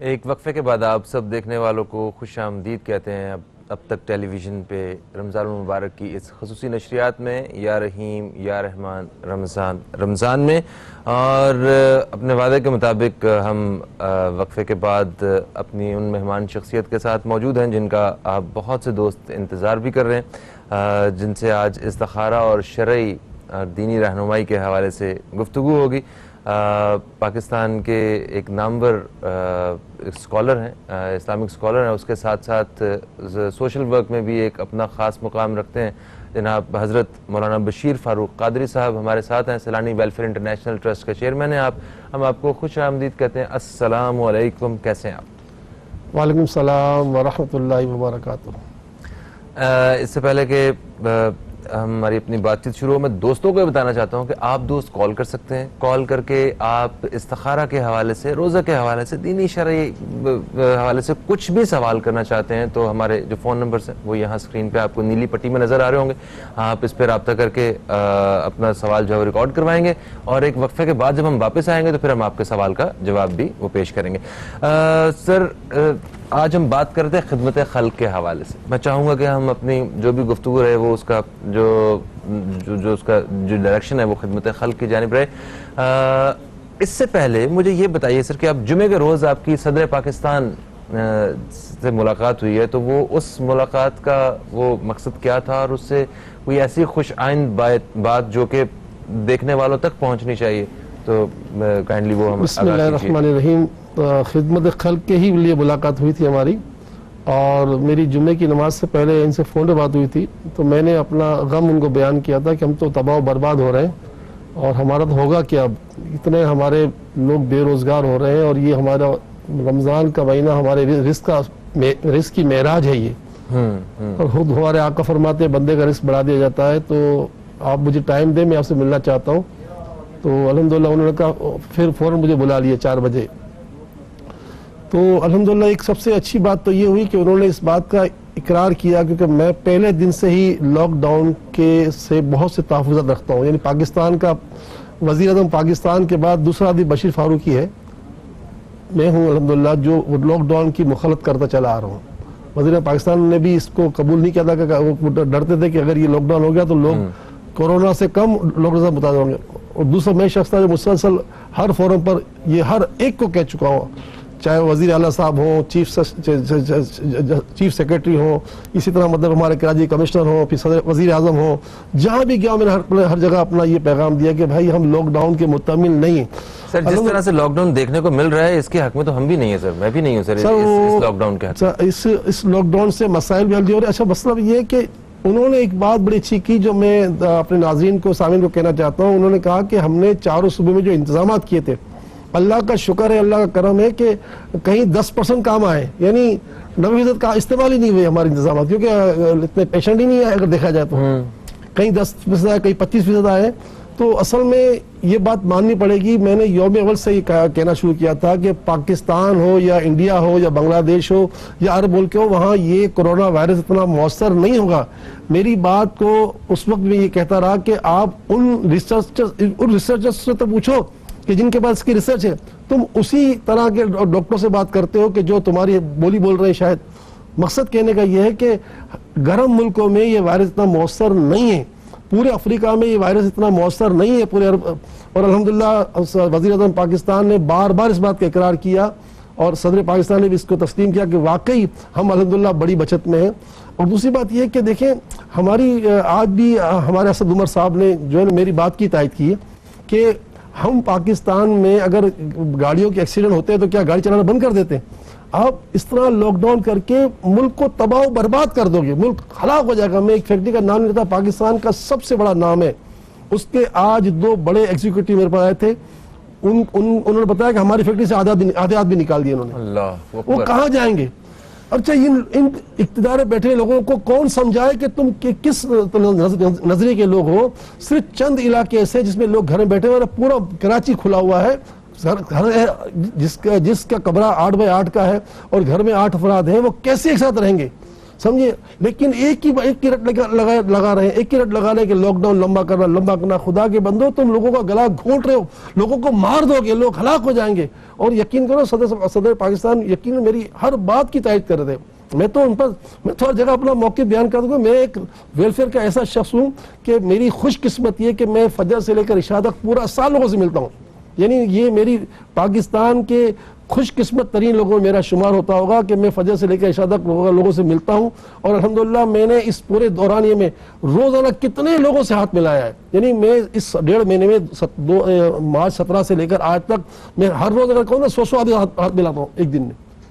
ایک وقفے کے بعد آپ سب دیکھنے والوں کو خوش آمدید کہتے ہیں۔ اب اب تک ٹیلی ویژن پہ رمضان المبارک کی اس خصوصی نشریات میں یا رحیم یا رحمان رمضان میں، اور اپنے وعدے کے مطابق ہم وقفے کے بعد اپنی ان مہمان شخصیت کے ساتھ موجود ہیں جن کا آپ بہت سے دوست انتظار بھی کر رہے ہیں، جن سے آج استخارہ اور شرعی اور دینی رہنمائی کے حوالے سے گفتگو ہوگی۔ پاکستان کے ایک نامور اسکالر ہیں، اسلامک اسکالر ہیں، اس کے ساتھ ساتھ سوشل ورک میں بھی ایک اپنا خاص مقام رکھتے ہیں، جناب حضرت مولانا بشیر فاروق قادری صاحب ہمارے ساتھ ہیں، سیلانی ویلفیئر انٹرنیشنل ٹرسٹ کا چیئرمین ہیں ہم آپ کو خوش آمدید کہتے ہیں۔ السلام علیکم، کیسے ہیں آپ؟ وعلیکم السلام ورحمۃ اللہ وبرکاتہ۔ اس سے پہلے کہ ہماری اپنی بات چیت شروع ہو، میں دوستوں کو یہ بتانا چاہتا ہوں کہ آپ دوست کال کر سکتے ہیں، کال کر کے آپ استخارہ کے حوالے سے، روزہ کے حوالے سے، دینی شرعی حوالے سے کچھ بھی سوال کرنا چاہتے ہیں تو ہمارے جو فون نمبرز ہیں وہ یہاں اسکرین پہ آپ کو نیلی پٹی میں نظر آ رہے ہوں گے، آپ اس پہ رابطہ کر کے اپنا سوال جو ہے ریکارڈ کروائیں گے، اور ایک وقفے کے بعد جب ہم واپس آئیں گے تو پھر ہم آپ کے سوال کا جواب بھی وہ پیش کریں گے۔ سر، آج ہم بات کرتے ہیں خدمت خلق کے حوالے سے۔ میں چاہوں گا کہ ہم اپنی جو بھی گفتگو رہے وہ اس کا جو ڈائریکشن ہے وہ خدمت خلق کی جانب رہے۔ اس سے پہلے مجھے یہ بتائیے سر کہ آپ جمعے کے روز آپ کی صدر پاکستان سے ملاقات ہوئی ہے، تو وہ اس ملاقات کا وہ مقصد کیا تھا، اور اس سے کوئی ایسی خوش آئند بات جو کہ دیکھنے والوں تک پہنچنی چاہیے، تو کائنڈلی وہ ہم بسم اللہ الرحمن الرحیم۔ خدمت خلق کے ہی لیے ملاقات ہوئی تھی ہماری، اور میری جمعے کی نماز سے پہلے ان سے فون پہ بات ہوئی تھی، تو میں نے اپنا غم ان کو بیان کیا تھا کہ ہم تو تباہ و برباد ہو رہے ہیں، اور ہمارا تو ہوگا کیا، اتنے ہمارے لوگ بے روزگار ہو رہے ہیں، اور یہ ہمارا رمضان کا مہینہ ہمارے رزق کی معراج ہے یہ، اور خود ہمارے آقا فرماتے ہیں بندے کا رزق بڑھا دیا جاتا ہے، تو آپ مجھے ٹائم دیں، میں آپ سے ملنا چاہتا ہوں۔ تو الحمدللہ انہوں نے کہا، پھر فوراً مجھے بلا لیے 4 بجے۔ تو الحمدللہ ایک سب سے اچھی بات تو یہ ہوئی کہ انہوں نے اس بات کا اقرار کیا، کیونکہ میں پہلے دن سے ہی لاک ڈاؤن سے بہت سے تحفظات رکھتا ہوں، یعنی پاکستان کا وزیر اعظم پاکستان کے بعد دوسرا آدمی بشیر فاروقی ہے، میں ہوں الحمدللہ جو لاک ڈاؤن کی مخالفت کرتا چلا آ رہا ہوں۔ وزیر اعظم پاکستان نے بھی اس کو قبول نہیں کیا تھا، کہ وہ ڈرتے تھے کہ اگر یہ لاک ڈاؤن ہو گیا تو لوگ کورونا سے کم لاک ڈاؤن متاثر ہوں گے، اور دوسرا میں شخص تھا جو مسلسل ہر فورم پر یہ ہر ایک کو کہہ چکا ہوں، چاہے وزیر اعلیٰ صاحب ہوں، چیف سیکرٹری ہوں، اسی طرح مطلب ہمارے کراچی کمشنر ہوں، پھر صدر وزیر اعظم ہوں، جہاں بھی گیا میں نے ہر جگہ اپنا یہ پیغام دیا کہ بھائی ہم لاک ڈاؤن کے متعمل نہیں ہیں۔ سر، جس طرح سے لاک ڈاؤن دیکھنے کو مل رہا ہے اس کے حق میں تو ہم بھی نہیں ہیں سر، میں بھی نہیں ہوں سر اس لاک ڈاؤن کے حق میں۔ اس لاک ڈاؤن سے مسائل بھی حل نہیں ہو رہے۔ اچھا، مسئلہ یہ ہے کہ انہوں نے ایک بات بڑی اچھی کی جو میں اپنے ناظرین کو، سامعین کو کہنا چاہتا ہوں۔ انہوں نے کہا کہ ہم نے چاروں صوبے میں جو انتظامات کیے تھے، اللہ کا شکر ہے، اللہ کا کرم ہے کہ کہیں 10% کام آئے، یعنی 90% کا استعمال ہی نہیں ہوئے ہمارے انتظامات، کیونکہ اتنے پیشنٹ ہی نہیں آئے اگر دیکھا جائے تو، کہیں 10% آئے، کہیں 25% آئے۔ تو اصل میں یہ بات ماننی پڑے گی، میں نے یوم اول سے یہ کہنا شروع کیا تھا کہ پاکستان ہو یا انڈیا ہو یا بنگلہ دیش ہو یا عرب ملک ہو، وہاں یہ کرونا وائرس اتنا مؤثر نہیں ہوگا۔ میری بات کو اس وقت میں یہ کہتا رہا کہ آپ ان ریسرچرز سے تو پوچھو کہ جن کے پاس اس کی ریسرچ ہے، تم اسی طرح کے ڈاکٹر سے بات کرتے ہو کہ جو تمہاری بولی بول رہے ہیں۔ شاید مقصد کہنے کا یہ ہے کہ گرم ملکوں میں یہ وائرس اتنا مؤثر نہیں ہے، پورے افریقہ میں یہ وائرس اتنا مؤثر نہیں ہے پورے عرب، اور الحمدللہ وزیر اعظم پاکستان نے بار بار اس بات کا اقرار کیا، اور صدر پاکستان نے بھی اس کو تسلیم کیا کہ واقعی ہم الحمدللہ بڑی بچت میں ہیں۔ اور دوسری بات یہ کہ دیکھیں، ہماری آج بھی ہمارے اسد عمر صاحب نے جو ہے میری بات کی تائید کی ہے کہ ہم پاکستان میں اگر گاڑیوں کے ایکسیڈنٹ ہوتے ہیں تو کیا گاڑی چلانا بند کر دیتے ہیں؟ آپ اس طرح لاک ڈاؤن کر کے ملک کو تباہ و برباد کر دو گے، ملک ہلاک ہو جائے گا۔ میں ایک فیکٹری کا نام نہیں لیتا، پاکستان کا سب سے بڑا نام ہے، اس کے آج 2 بڑے ایگزیکٹو میرے پاس آئے تھے، انہوں نے بتایا کہ ہماری فیکٹری سے آدھے آدمی نکال دیے انہوں نے۔ اللہ، وہ کہاں جائیں گے؟ اچھا، ان اقتدار بیٹھے لوگوں کو کون سمجھائے کہ تم کس نظریے کے لوگ ہو؟ صرف چند علاقے ایسے جس میں لوگ گھر میں بیٹھے ہوئے، پورا کراچی کھلا ہوا ہے، گھر ہے جس کا کمرہ 8x8 کا ہے اور گھر میں 8 افراد ہیں، وہ کیسے ایک ساتھ رہیں گے؟ سمجھے؟ لیکن ایک کی رٹ لگا رہے ہیں، ایک کی رٹ لگا رہے ہیں کہ لاک ڈاؤن لمبا کرنا۔ خدا کے بندو، تم لوگوں کا گلا گھونٹ رہے ہو، لوگوں کو مار دو گے، لوگ ہلاک ہو جائیں گے۔ اور یقین کرو، صدر پاکستان یقین میری ہر بات کی تائید کر رہے تھے، میں تو ان پر میں تھوڑا جگہ اپنا موقف بیان کر دوں گا. میں ایک ویلفیئر کا ایسا شخص ہوں کہ میری خوش قسمت یہ کہ میں فجر سے لے کر عشاء تک پورا سال لوگوں سے ملتا ہوں. یعنی یہ میری پاکستان کے خوش قسمت ترین لوگوں میں میرا شمار ہوتا ہوگا کہ میں فجر سے لے کر عشاء تک لوگوں سے ملتا ہوں. اور الحمدللہ میں نے اس پورے دورانیے میں روزانہ کتنے لوگوں سے ہاتھ ملایا ہے. یعنی میں اس 1.5 مہینے میں مارچ 17 سے لے کر آج تک میں ہر روز اگر کہوں نا 100 آدمی ہاتھ ملاتا ہوں ایک دن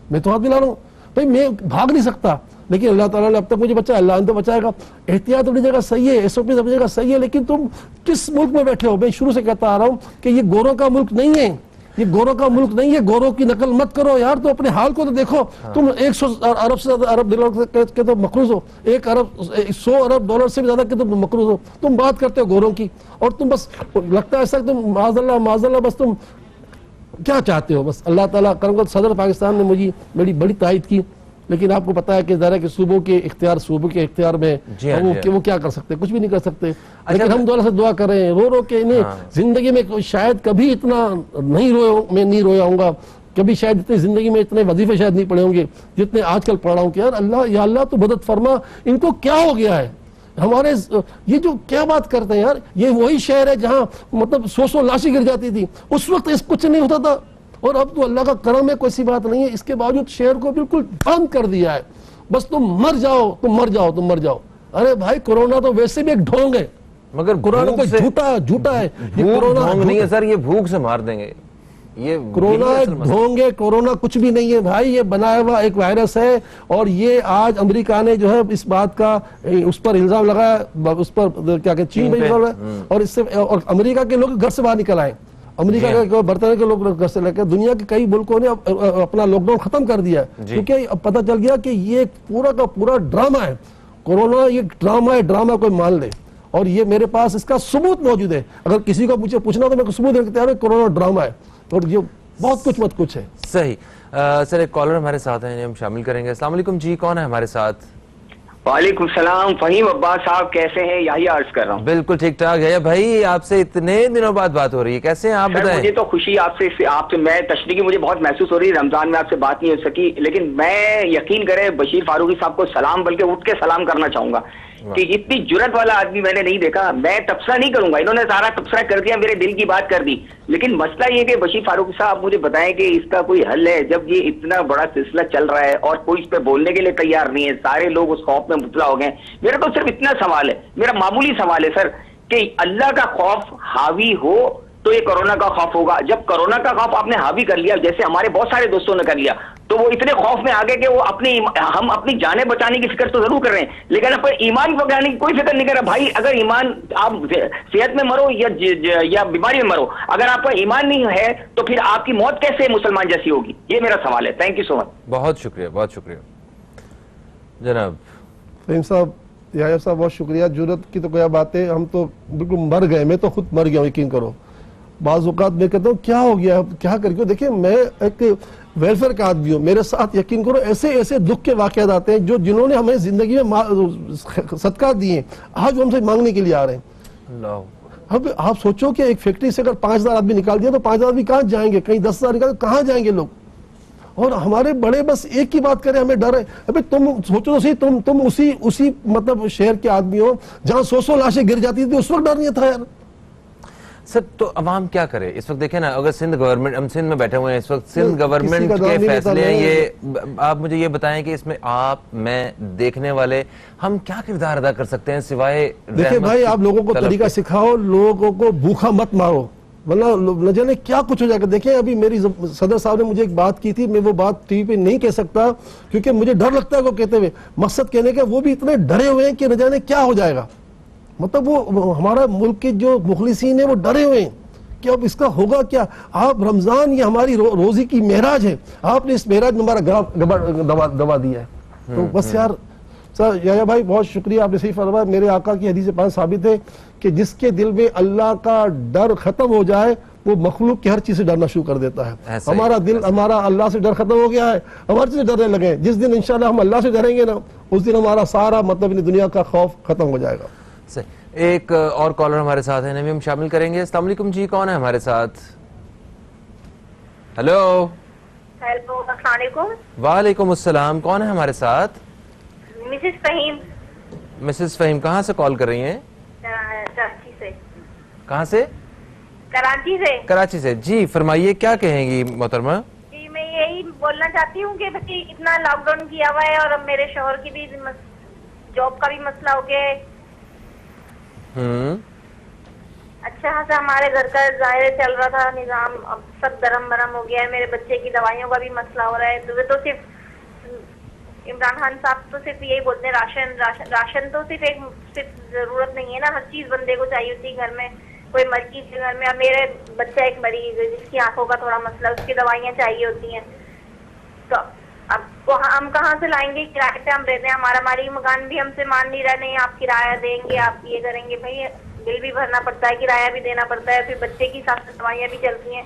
میں تو ہاتھ ملا رہا ہوں. بھائی میں بھاگ نہیں سکتا لیکن اللہ تعالیٰ نے اب تک مجھے بچایا, اللہ نے تو بچائے گا. احتیاط اپنی جگہ صحیح ہے, SOP اپنی جگہ صحیح ہے, لیکن تم کس ملک میں بیٹھے ہو؟ میں شروع سے کہتا آ رہا ہوں کہ یہ گوروں کا ملک نہیں ہے, یہ گوروں کا ملک نہیں ہے. گوروں کی نقل مت کرو یار, تو اپنے حال کو تو دیکھو. تم 100 ارب سے زیادہ عرب ڈالر کے تو مقروض ہو, 100 ارب ڈالر سے بھی زیادہ کے تم مقروض ہو. تم بات کرتے ہو گوروں کی اور تم بس لگتا ہے ایسا کہ تم معاذ اللہ بس تم کیا چاہتے ہو. بس اللہ تعالیٰ کرم کر. صدر پاکستان نے مجھے میری بڑی تائید کی, لیکن آپ کو پتا ہے کہ ظاہر ہے کہ صوبوں کے اختیار میں وہ کیا کر سکتے, کچھ بھی نہیں کر سکتے. لیکن ہم دوبارہ سے دعا کر رہے ہیں رو کے انہیں زندگی میں شاید کبھی اتنا میں نہیں رویا ہوں گا, کبھی شاید اتنی زندگی میں اتنے وظیفے شاید نہیں پڑے ہوں گے جتنے آج کل پڑھ رہا ہوں کہ یار اللہ یا اللہ تو مدد فرما, ان کو کیا ہو گیا ہے. ہمارے یہ جو کیا بات کرتے ہیں یار, یہ وہی شہر ہے جہاں مطلب 100 لاشیں گر جاتی تھی, اس وقت اس کچھ نہیں ہوتا تھا. اور اب تو اللہ کا کرم ہے, کوئی سی بات نہیں ہے. اس کے باوجود شہر کو بالکل بند کر دیا ہے. بس تم مر جاؤ, تم مر جاؤ, تم مر جاؤ. ارے بھائی کورونا تو ویسے بھی ایک ڈھونگ ہے, مگر کورونا کوئی جھوٹا ہے. یہ کورونا ڈھونگ نہیں ہے سر, یہ بھوک سے مار دیں گے. یہ کورونا ایک ڈھونگ ہے, کورونا کچھ بھی نہیں ہے بھائی, یہ بنایا ہوا ایک وائرس ہے. اور یہ آج امریکہ نے جو ہے اس بات کا اس پر الزام لگایا, اس پر کیا کہ چین پہ اور اس سے اور امریکہ کے لوگ گھر سے باہر نکل آئے. امریکہ کے برطانیہ کے لوگ گھر سے لے کر دنیا کے کئی ملکوں نے اپنا لاک ڈاؤن ختم کر دیا ہے, کیونکہ اب پتہ چل گیا کہ یہ پورا کا پورا ڈرامہ ہے. کورونا یہ ڈرامہ کوئی مان لے, اور یہ میرے پاس اس کا ثبوت موجود ہے. اگر کسی کو مجھے پوچھنا تو میں ثبوت دینے کو تیار ہوں, کورونا ڈرامہ ہے اور یہ بہت کچھ ہے. صحیح. سر ایک کالر ہمارے ساتھ ہیں, ہم شامل کریں گے. السلام علیکم جی, کون ہے ہمارے ساتھ؟ وعلیکم السلام. فہیم عباس صاحب کیسے ہیں؟ یہی عرض کر رہا ہوں. بالکل ٹھیک ٹھاک ہے بھائی, آپ سے اتنے دنوں بعد بات ہو رہی ہے, کیسے ہیں آپ بتائیں؟ مجھے تو خوشی آپ سے میں تشریح مجھے بہت محسوس ہو رہی ہے. رمضان میں آپ سے بات نہیں ہو سکی, لیکن میں یقین کریں بشیر فاروقی صاحب کو سلام, بلکہ اٹھ کے سلام کرنا چاہوں گا کہ اتنی جرت والا آدمی میں نے نہیں دیکھا. میں تبصرہ نہیں کروں گا, انہوں نے سارا تبصرہ کر دیا, میرے دل کی بات کر دی. لیکن مسئلہ یہ کہ بشیر فاروقی صاحب مجھے بتائیں کہ اس کا کوئی حل ہے, جب یہ اتنا بڑا سلسلہ چل رہا ہے اور کوئی اس پہ بولنے کے لیے تیار نہیں ہے, سارے لوگ اس خوف میں مبتلا ہو گئے. میرا تو صرف اتنا سوال ہے, میرا معمولی سوال ہے سر, کہ اللہ کا خوف حاوی ہو تو یہ کورونا کا خوف ہوگا. جب کورونا کا خوف آپ نے حاوی کر لیا, جیسے ہمارے بہت سارے دوستوں نے کر لیا, تو وہ اتنے خوف میں آ گئے کہ وہ ہم اپنی جانیں بچانے کی فکر تو ضرور کر رہے ہیں, لیکن اپنے ایمان کو بچانے کی کوئی فکر نہیں کر رہا. بھائی اگر ایمان, آپ صحت میں مرو یا بیماری میں مرو, اگر آپ کا ایمان نہیں ہے تو پھر آپ کی موت کیسے مسلمان جیسی ہوگی؟ یہ میرا سوال ہے. تھینک یو سو مچ. بہت شکریہ, بہت شکریہ جناب. فہیم صاحب, یحییٰ صاحب بہت شکریہ. جرت کی تو کیا بات ہے, ہم تو بالکل مر گئے, میں تو خود مر گیا ہوں, یقین کرو. بعض اوقات میں کہتا ہوں کیا ہو گیا, کیا کر کے دیکھیں, میں ایک ویلفیئر کا آدمی ہوں, میرے ساتھ یقین کرو ایسے دکھ کے واقعات آتے ہیں جنہوں نے ہمیں زندگی میں صدقات دیے, آج ہم سے مانگنے کے لیے آ رہے ہیں. اب آپ سوچو کہ ایک فیکٹری سے اگر 5000 آدمی نکال دیا تو 5000 آدمی کہاں جائیں گے, کہیں 10,000 نکال کہاں جائیں گے لوگ. اور ہمارے بڑے بس ایک ہی بات کریں, ہمیں ڈر ہے. ابھی تم سوچو تو صحیح, تم اسی مطلب شہر کے آدمی ہو جہاں 100 لاشیں گر جاتی تھی, اس وقت ڈر نہیں تھا یار. سر تو عوام کیا کرے اس وقت؟ دیکھیں نا, اگر سندھ گورنمنٹ, ہم سندھ میں بیٹھے ہوئے ہیں اس وقت, سندھ گورنمنٹ کے فیصلے ہیں یہ, آپ مجھے یہ بتائیں کہ اس میں آپ, میں, دیکھنے والے, ہم کیا کردار ادا کر سکتے ہیں سوائے؟ دیکھیں بھائی, آپ لوگوں کو طریقہ سکھاؤ, لوگوں کو بھوکا مت مارو, ورنہ نہ جانے کیا کچھ ہو جائے گا. دیکھیں ابھی میری صدر صاحب نے مجھے ایک بات کی تھی, میں وہ بات ٹی وی پہ نہیں کہہ سکتا کیونکہ مجھے ڈر لگتا ہے وہ کہتے ہوئے. مقصد کہنے کا وہ بھی اتنے ڈرے ہوئے ہیں کہ نہ جانے کیا ہو جائے گا. مطلب وہ ہمارا ملک کے جو مخلصین ہیں وہ ڈرے ہوئے ہیں کہ اب اس کا ہوگا کیا. آپ رمضان یہ ہماری روزی کی معراج ہے, آپ نے اس معراج میں ہمارا دبا دیا ہے. تو بس یار سر, یحییٰ بھائی بہت شکریہ, آپ نے صحیح فرمایا. میرے آقا کی حدیث پاک ثابت ہے کہ جس کے دل میں اللہ کا ڈر ختم ہو جائے وہ مخلوق کی ہر چیز سے ڈرنا شروع کر دیتا ہے. ہمارا دل, ہمارا اللہ سے ڈر ختم ہو گیا ہے, ہم ہر چیز سے ڈرنے لگے. جس دن انشاءاللہ ہم اللہ سے ڈریں گے نا, اس دن ہمارا سارا مطلب دنیا کا خوف ختم ہو جائے گا. ایک اور کالر ہمارے ساتھ ہیں, ہم شامل کریں گے. السلام علیکم جی, کون ہے ہمارے ساتھ؟ ہیلو ہیلو السلام علیکم. وعلیکم السلام. کون ہے ہمارے ساتھ؟ مسز فہیم. مسز فہیم کہاں سے کال کر رہی ہیں؟ کراچی سے. کہاں سے؟ کراچی سے. کراچی سے. جی فرمائیے کیا کہیں گی محترمہ؟ جی میں یہی بولنا چاہتی ہوں کہ بچے اتنا لاک ڈاؤن کیا ہوا ہے اور اب میرے شوہر کی بھی جاب کا بھی مسئلہ ہو گیا ہے. اچھا خاصا ہمارے گھر کا ظاہر چل رہا تھا نظام، اب سب درم برم ہو گیا ہے. میرے بچے کی دوائیوں کا بھی مسئلہ ہو رہا ہے. تو صرف عمران خان صاحب تو صرف یہی بولتے ہیں راشن تو صرف ضرورت نہیں ہے نا، ہر چیز بندے کو چاہیے ہوتی ہے گھر میں. کوئی مرضی کے گھر میں، اب میرے بچہ ایک مریض ہے جس کی آنکھوں کا تھوڑا مسئلہ، اس کی دوائیاں چاہیے ہوتی ہیں. تو اب ہم کہاں سے لائیں گے؟ کرائے پہ ہم رہتے ہیں، ہمارا مالک مکان بھی ہم سے مان نہیں رہا، نہیں آپ کرایہ دیں گے، آپ یہ کریں گے. بھائی بل بھی بھرنا پڑتا ہے، کرایہ بھی دینا پڑتا ہے، پھر بچے کی ساتھ دوائیاں بھی چلتی ہیں.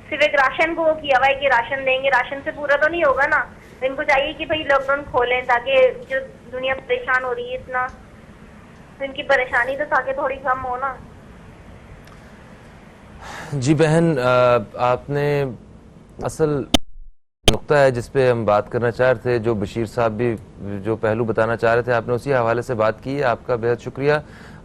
صرف ایک راشن کو وہ کیا ہوا ہے کہ راشن دیں گے، راشن سے پورا تو نہیں ہوگا نا. ان کو چاہیے کہ بھائی لاک ڈاؤن کھولیں تاکہ جو دنیا پریشان ہو رہی ہے اتنا، ان کی پریشانی تو تاکہ تھوڑی کم ہو نا. جی بہن، آپ نے اصل نقطہ ہے جس پہ ہم بات کرنا چاہ رہے تھے، جو بشیر صاحب بھی جو پہلو بتانا چاہ رہے تھے، آپ نے اسی حوالے سے بات کی ہے. آپ کا بہت شکریہ.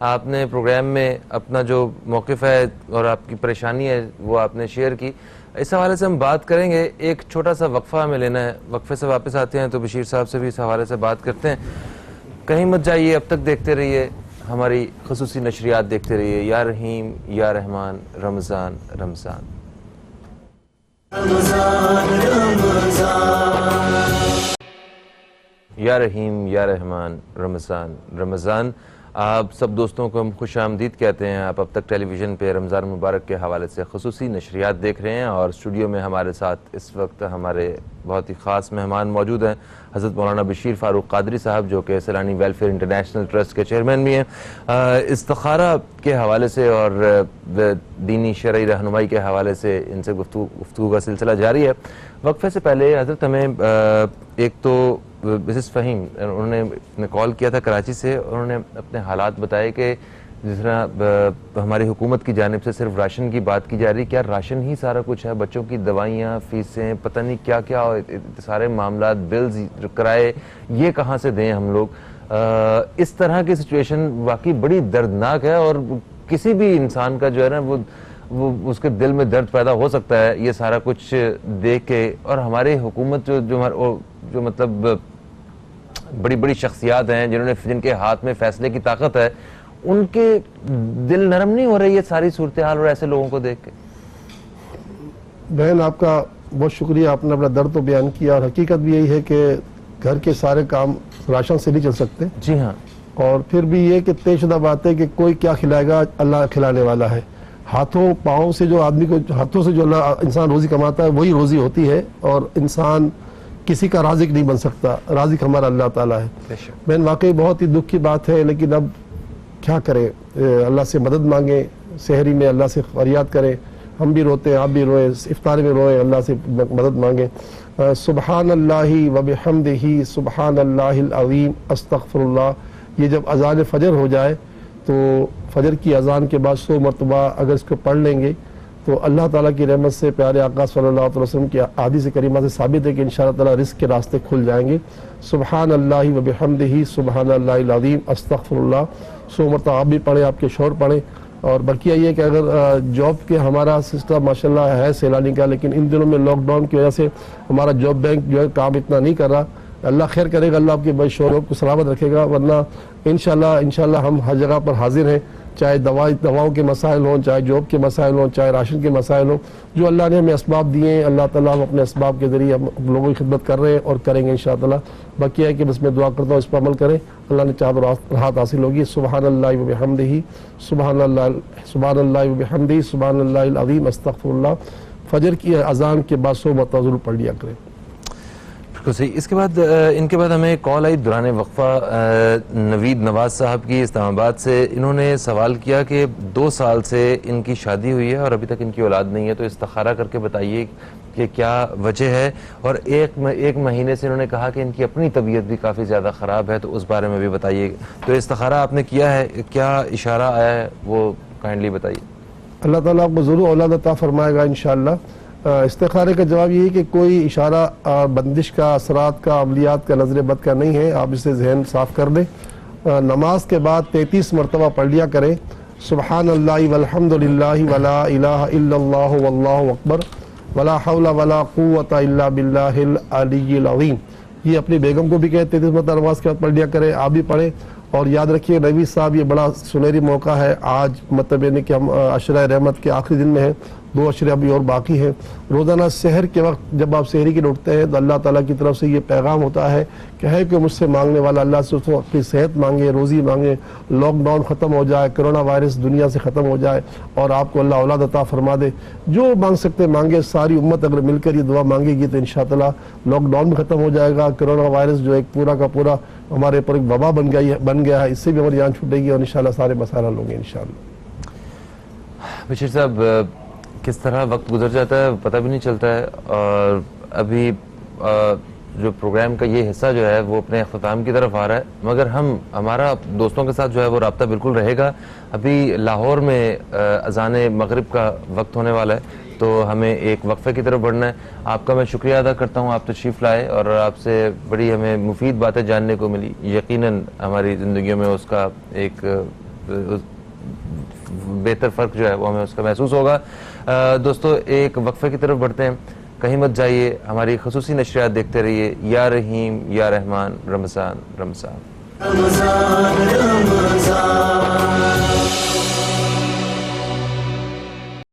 آپ نے پروگرام میں اپنا جو موقف ہے اور آپ کی پریشانی ہے وہ آپ نے شیئر کی. اس حوالے سے ہم بات کریں گے. ایک چھوٹا سا وقفہ ہمیں لینا ہے، وقفے سے واپس آتے ہیں تو بشیر صاحب سے بھی اس حوالے سے بات کرتے ہیں. کہیں مت جائیے، اب تک دیکھتے رہیے ہماری خصوصی نشریات، دیکھتے رہیے یا رحیم یا رحمان، رمضان رمضان. یا رحیم یا رحمان، رمضان رمضان. آپ سب دوستوں کو ہم خوش آمدید کہتے ہیں. آپ اب تک ٹیلی ویژن پہ رمضان مبارک کے حوالے سے خصوصی نشریات دیکھ رہے ہیں، اور اسٹوڈیو میں ہمارے ساتھ اس وقت ہمارے بہت ہی خاص مہمان موجود ہیں. حضرت مولانا بشیر فاروق قادری صاحب جو کہ سیلانی ویلفیئر انٹرنیشنل ٹرسٹ کے چیئرمین بھی ہیں. استخارہ کے حوالے سے اور دینی شرعی رہنمائی کے حوالے سے ان سے گفتگو کا سلسلہ جاری ہے. وقفے سے پہلے حضرت ہمیں ایک تو مسز فہیم انہوں نے کال کیا تھا کراچی سے، انہوں نے اپنے حالات بتائے کہ جس طرح ہماری حکومت کی جانب سے صرف راشن کی بات کی جا رہی، کیا راشن ہی سارا کچھ ہے؟ بچوں کی دوائیاں، فیسیں، پتہ نہیں کیا کیا سارے معاملات، بلز، کرائے، یہ کہاں سے دیں ہم لوگ؟ اس طرح کی سچویشن واقعی بڑی دردناک ہے، اور کسی بھی انسان کا جو ہے نا وہ اس کے دل میں درد پیدا ہو سکتا ہے یہ سارا کچھ دیکھ کے. اور ہماری حکومت جو مطلب بڑی بڑی شخصیات ہیں جن کے ہاتھ میں فیصلے کی طاقت ہے، ان کے دل نرم نہیں ہو رہی ہے ساری صورتحال اور ایسے لوگوں کو دیکھ کے؟ بہن آپ کا بہت شکریہ، آپ نے اپنا درد تو بیان کیا، اور حقیقت بھی یہی ہے کہ گھر کے سارے کام راشن سے نہیں چل سکتے. جی ہاں. اور پھر بھی یہ کہ طے شدہ بات ہے کہ کوئی کیا کھلائے گا، اللہ کھلانے والا ہے. ہاتھوں پاؤں سے جو آدمی کو، ہاتھوں سے جو اللہ انسان روزی کماتا ہے وہی روزی ہوتی ہے، اور انسان کسی کا رازق نہیں بن سکتا. رازق ہمارا اللہ تعالیٰ ہے. بہن واقعی بہت ہی دکھ کی بات ہے، لیکن اب کیا کریں؟ اللہ سے مدد مانگیں، سحری میں اللہ سے فریاد کریں. ہم بھی روتے ہیں، آپ بھی روئے، افطار میں روئے، اللہ سے مدد مانگیں. سبحان اللہ و بحمدہ سبحان اللہ العظیم استغفر اللہ. یہ جب اذان فجر ہو جائے تو فجر کی اذان کے بعد 100 مرتبہ اگر اس کو پڑھ لیں گے تو اللہ تعالیٰ کی رحمت سے پیارے آقا صلی اللہ علیہ وسلم کی حدیث کریمہ سے ثابت ہے کہ انشاءاللہ تعالیٰ رزق کے راستے کھل جائیں گے. سبحان اللہ و بحمدہ سبحان اللہ العظیم استغفر اللہ 100 مرتبہ آپ بھی پڑھیں، آپ کے شوہر پڑھیں. اور بلکہ یہ کہ اگر جاب کے ہمارا سسٹم ماشاءاللہ ہے سیلانی کا، لیکن ان دنوں میں لاک ڈاؤن کی وجہ سے ہمارا جاب بینک جو ہے کام اتنا نہیں کر رہا. اللہ خیر کرے گا، اللہ آپ کے بھائی شوہروں کو سلامت رکھے گا. ورنہ انشاءاللہ ہم ہر جگہ پر حاضر ہیں، چاہے دواؤں کے مسائل ہوں، چاہے جاب کے مسائل ہوں، چاہے راشن کے مسائل ہوں. جو اللہ نے ہمیں اسباب دیے ہیں، اللہ تعالیٰ ہم اپنے اسباب کے ذریعے ہم لوگوں کی خدمت کر رہے ہیں اور کریں گے انشاءاللہ. باقی ہے کہ بس میں دعا کرتا ہوں اس پر عمل کریں، اللہ نے چاہ تو راحت حاصل ہوگی. سبحان اللہ و بحمدہ سبحان اللہ و بحمدہ سبحان اللہ العظیم استغفر اللہ. فجر کی اذان کے بعد 100 مرتبہ ضرور پڑھ لیا کریں. بالکل صحیح. اس کے بعد ان کے بعد ہمیں کال آئی دوران وقفہ نوید نواز صاحب کی اسلام آباد سے. انہوں نے سوال کیا کہ 2 سال سے ان کی شادی ہوئی ہے اور ابھی تک ان کی اولاد نہیں ہے، تو استخارہ کر کے بتائیے کہ کیا وجہ ہے. اور ایک مہینے سے انہوں نے کہا کہ ان کی اپنی طبیعت بھی کافی زیادہ خراب ہے، تو اس بارے میں بھی بتائیے. تو استخارہ آپ نے کیا ہے، کیا اشارہ آیا ہے وہ کائنڈلی بتائیے. اللہ تعالیٰ آپ کو ضرور اولاد عطا فرمائے گا انشاءاللہ. استخارے کا جواب یہ ہے کہ کوئی اشارہ بندش کا، اثرات کا، عملیات کا، نظر بد کا نہیں ہے. آپ اسے ذہن صاف کر لیں. نماز کے بعد 33 مرتبہ پڑھ لیا کریں سبحان اللہ والحمد للہ ولا الہ الا اللہ واللہ اکبر ولا حول ولا قوت الا باللہ العلی العظیم. یہ اپنی بیگم کو بھی کہتے 33 مرتبہ نماز کے بعد پڑھ لیا کریں، آپ بھی پڑھیں. اور یاد رکھیے نبی صاحب یہ بڑا سنہری موقع ہے آج، مطلب یعنی کہ ہم عشرہ رحمت کے آخری دن میں ہیں، 2 عشرے ابھی اور باقی ہیں. روزانہ سحر کے وقت جب آپ سحری کے لیے اٹھتے ہیں تو اللہ تعالیٰ کی طرف سے یہ پیغام ہوتا ہے کہ ہے کہ مجھ سے مانگنے والا اللہ سے اس کو اپنی صحت مانگے، روزی مانگے، لاک ڈاؤن ختم ہو جائے، کرونا وائرس دنیا سے ختم ہو جائے اور آپ کو اللہ اولاد عطا فرما دے. جو مانگ سکتے مانگے. ساری امت اگر مل کر یہ دعا مانگے گی تو انشاءاللہ لاک ڈاؤن بھی ختم ہو جائے گا. کرونا وائرس جو ایک پورا کا پورا ہمارے پر ایک وبا بن گیا ہے، اس سے بھی ہماری جان چھوٹے گی اور انشاءاللہ سارے مسائل حل ہوں گے انشاءاللہ. بشیر صاحب کس طرح وقت گزر جاتا ہے پتہ بھی نہیں چلتا ہے، اور ابھی جو پروگرام کا یہ حصہ جو ہے وہ اپنے اختتام کی طرف آ رہا ہے، مگر ہمارا دوستوں کے ساتھ جو ہے وہ رابطہ بالکل رہے گا. ابھی لاہور میں اذان مغرب کا وقت ہونے والا ہے تو ہمیں ایک وقفے کی طرف بڑھنا ہے. آپ کا میں شکریہ ادا کرتا ہوں، آپ تشریف لائے اور آپ سے بڑی ہمیں مفید باتیں جاننے کو ملی. یقیناً ہماری زندگیوں میں اس کا ایک بہتر فرق جو ہے وہ ہمیں اس کا محسوس ہوگا. دوستو ایک وقفے کی طرف بڑھتے ہیں، کہیں مت جائیے، ہماری خصوصی نشریات دیکھتے رہیے. یا رحیم یا رحمان، رمضان رمضان.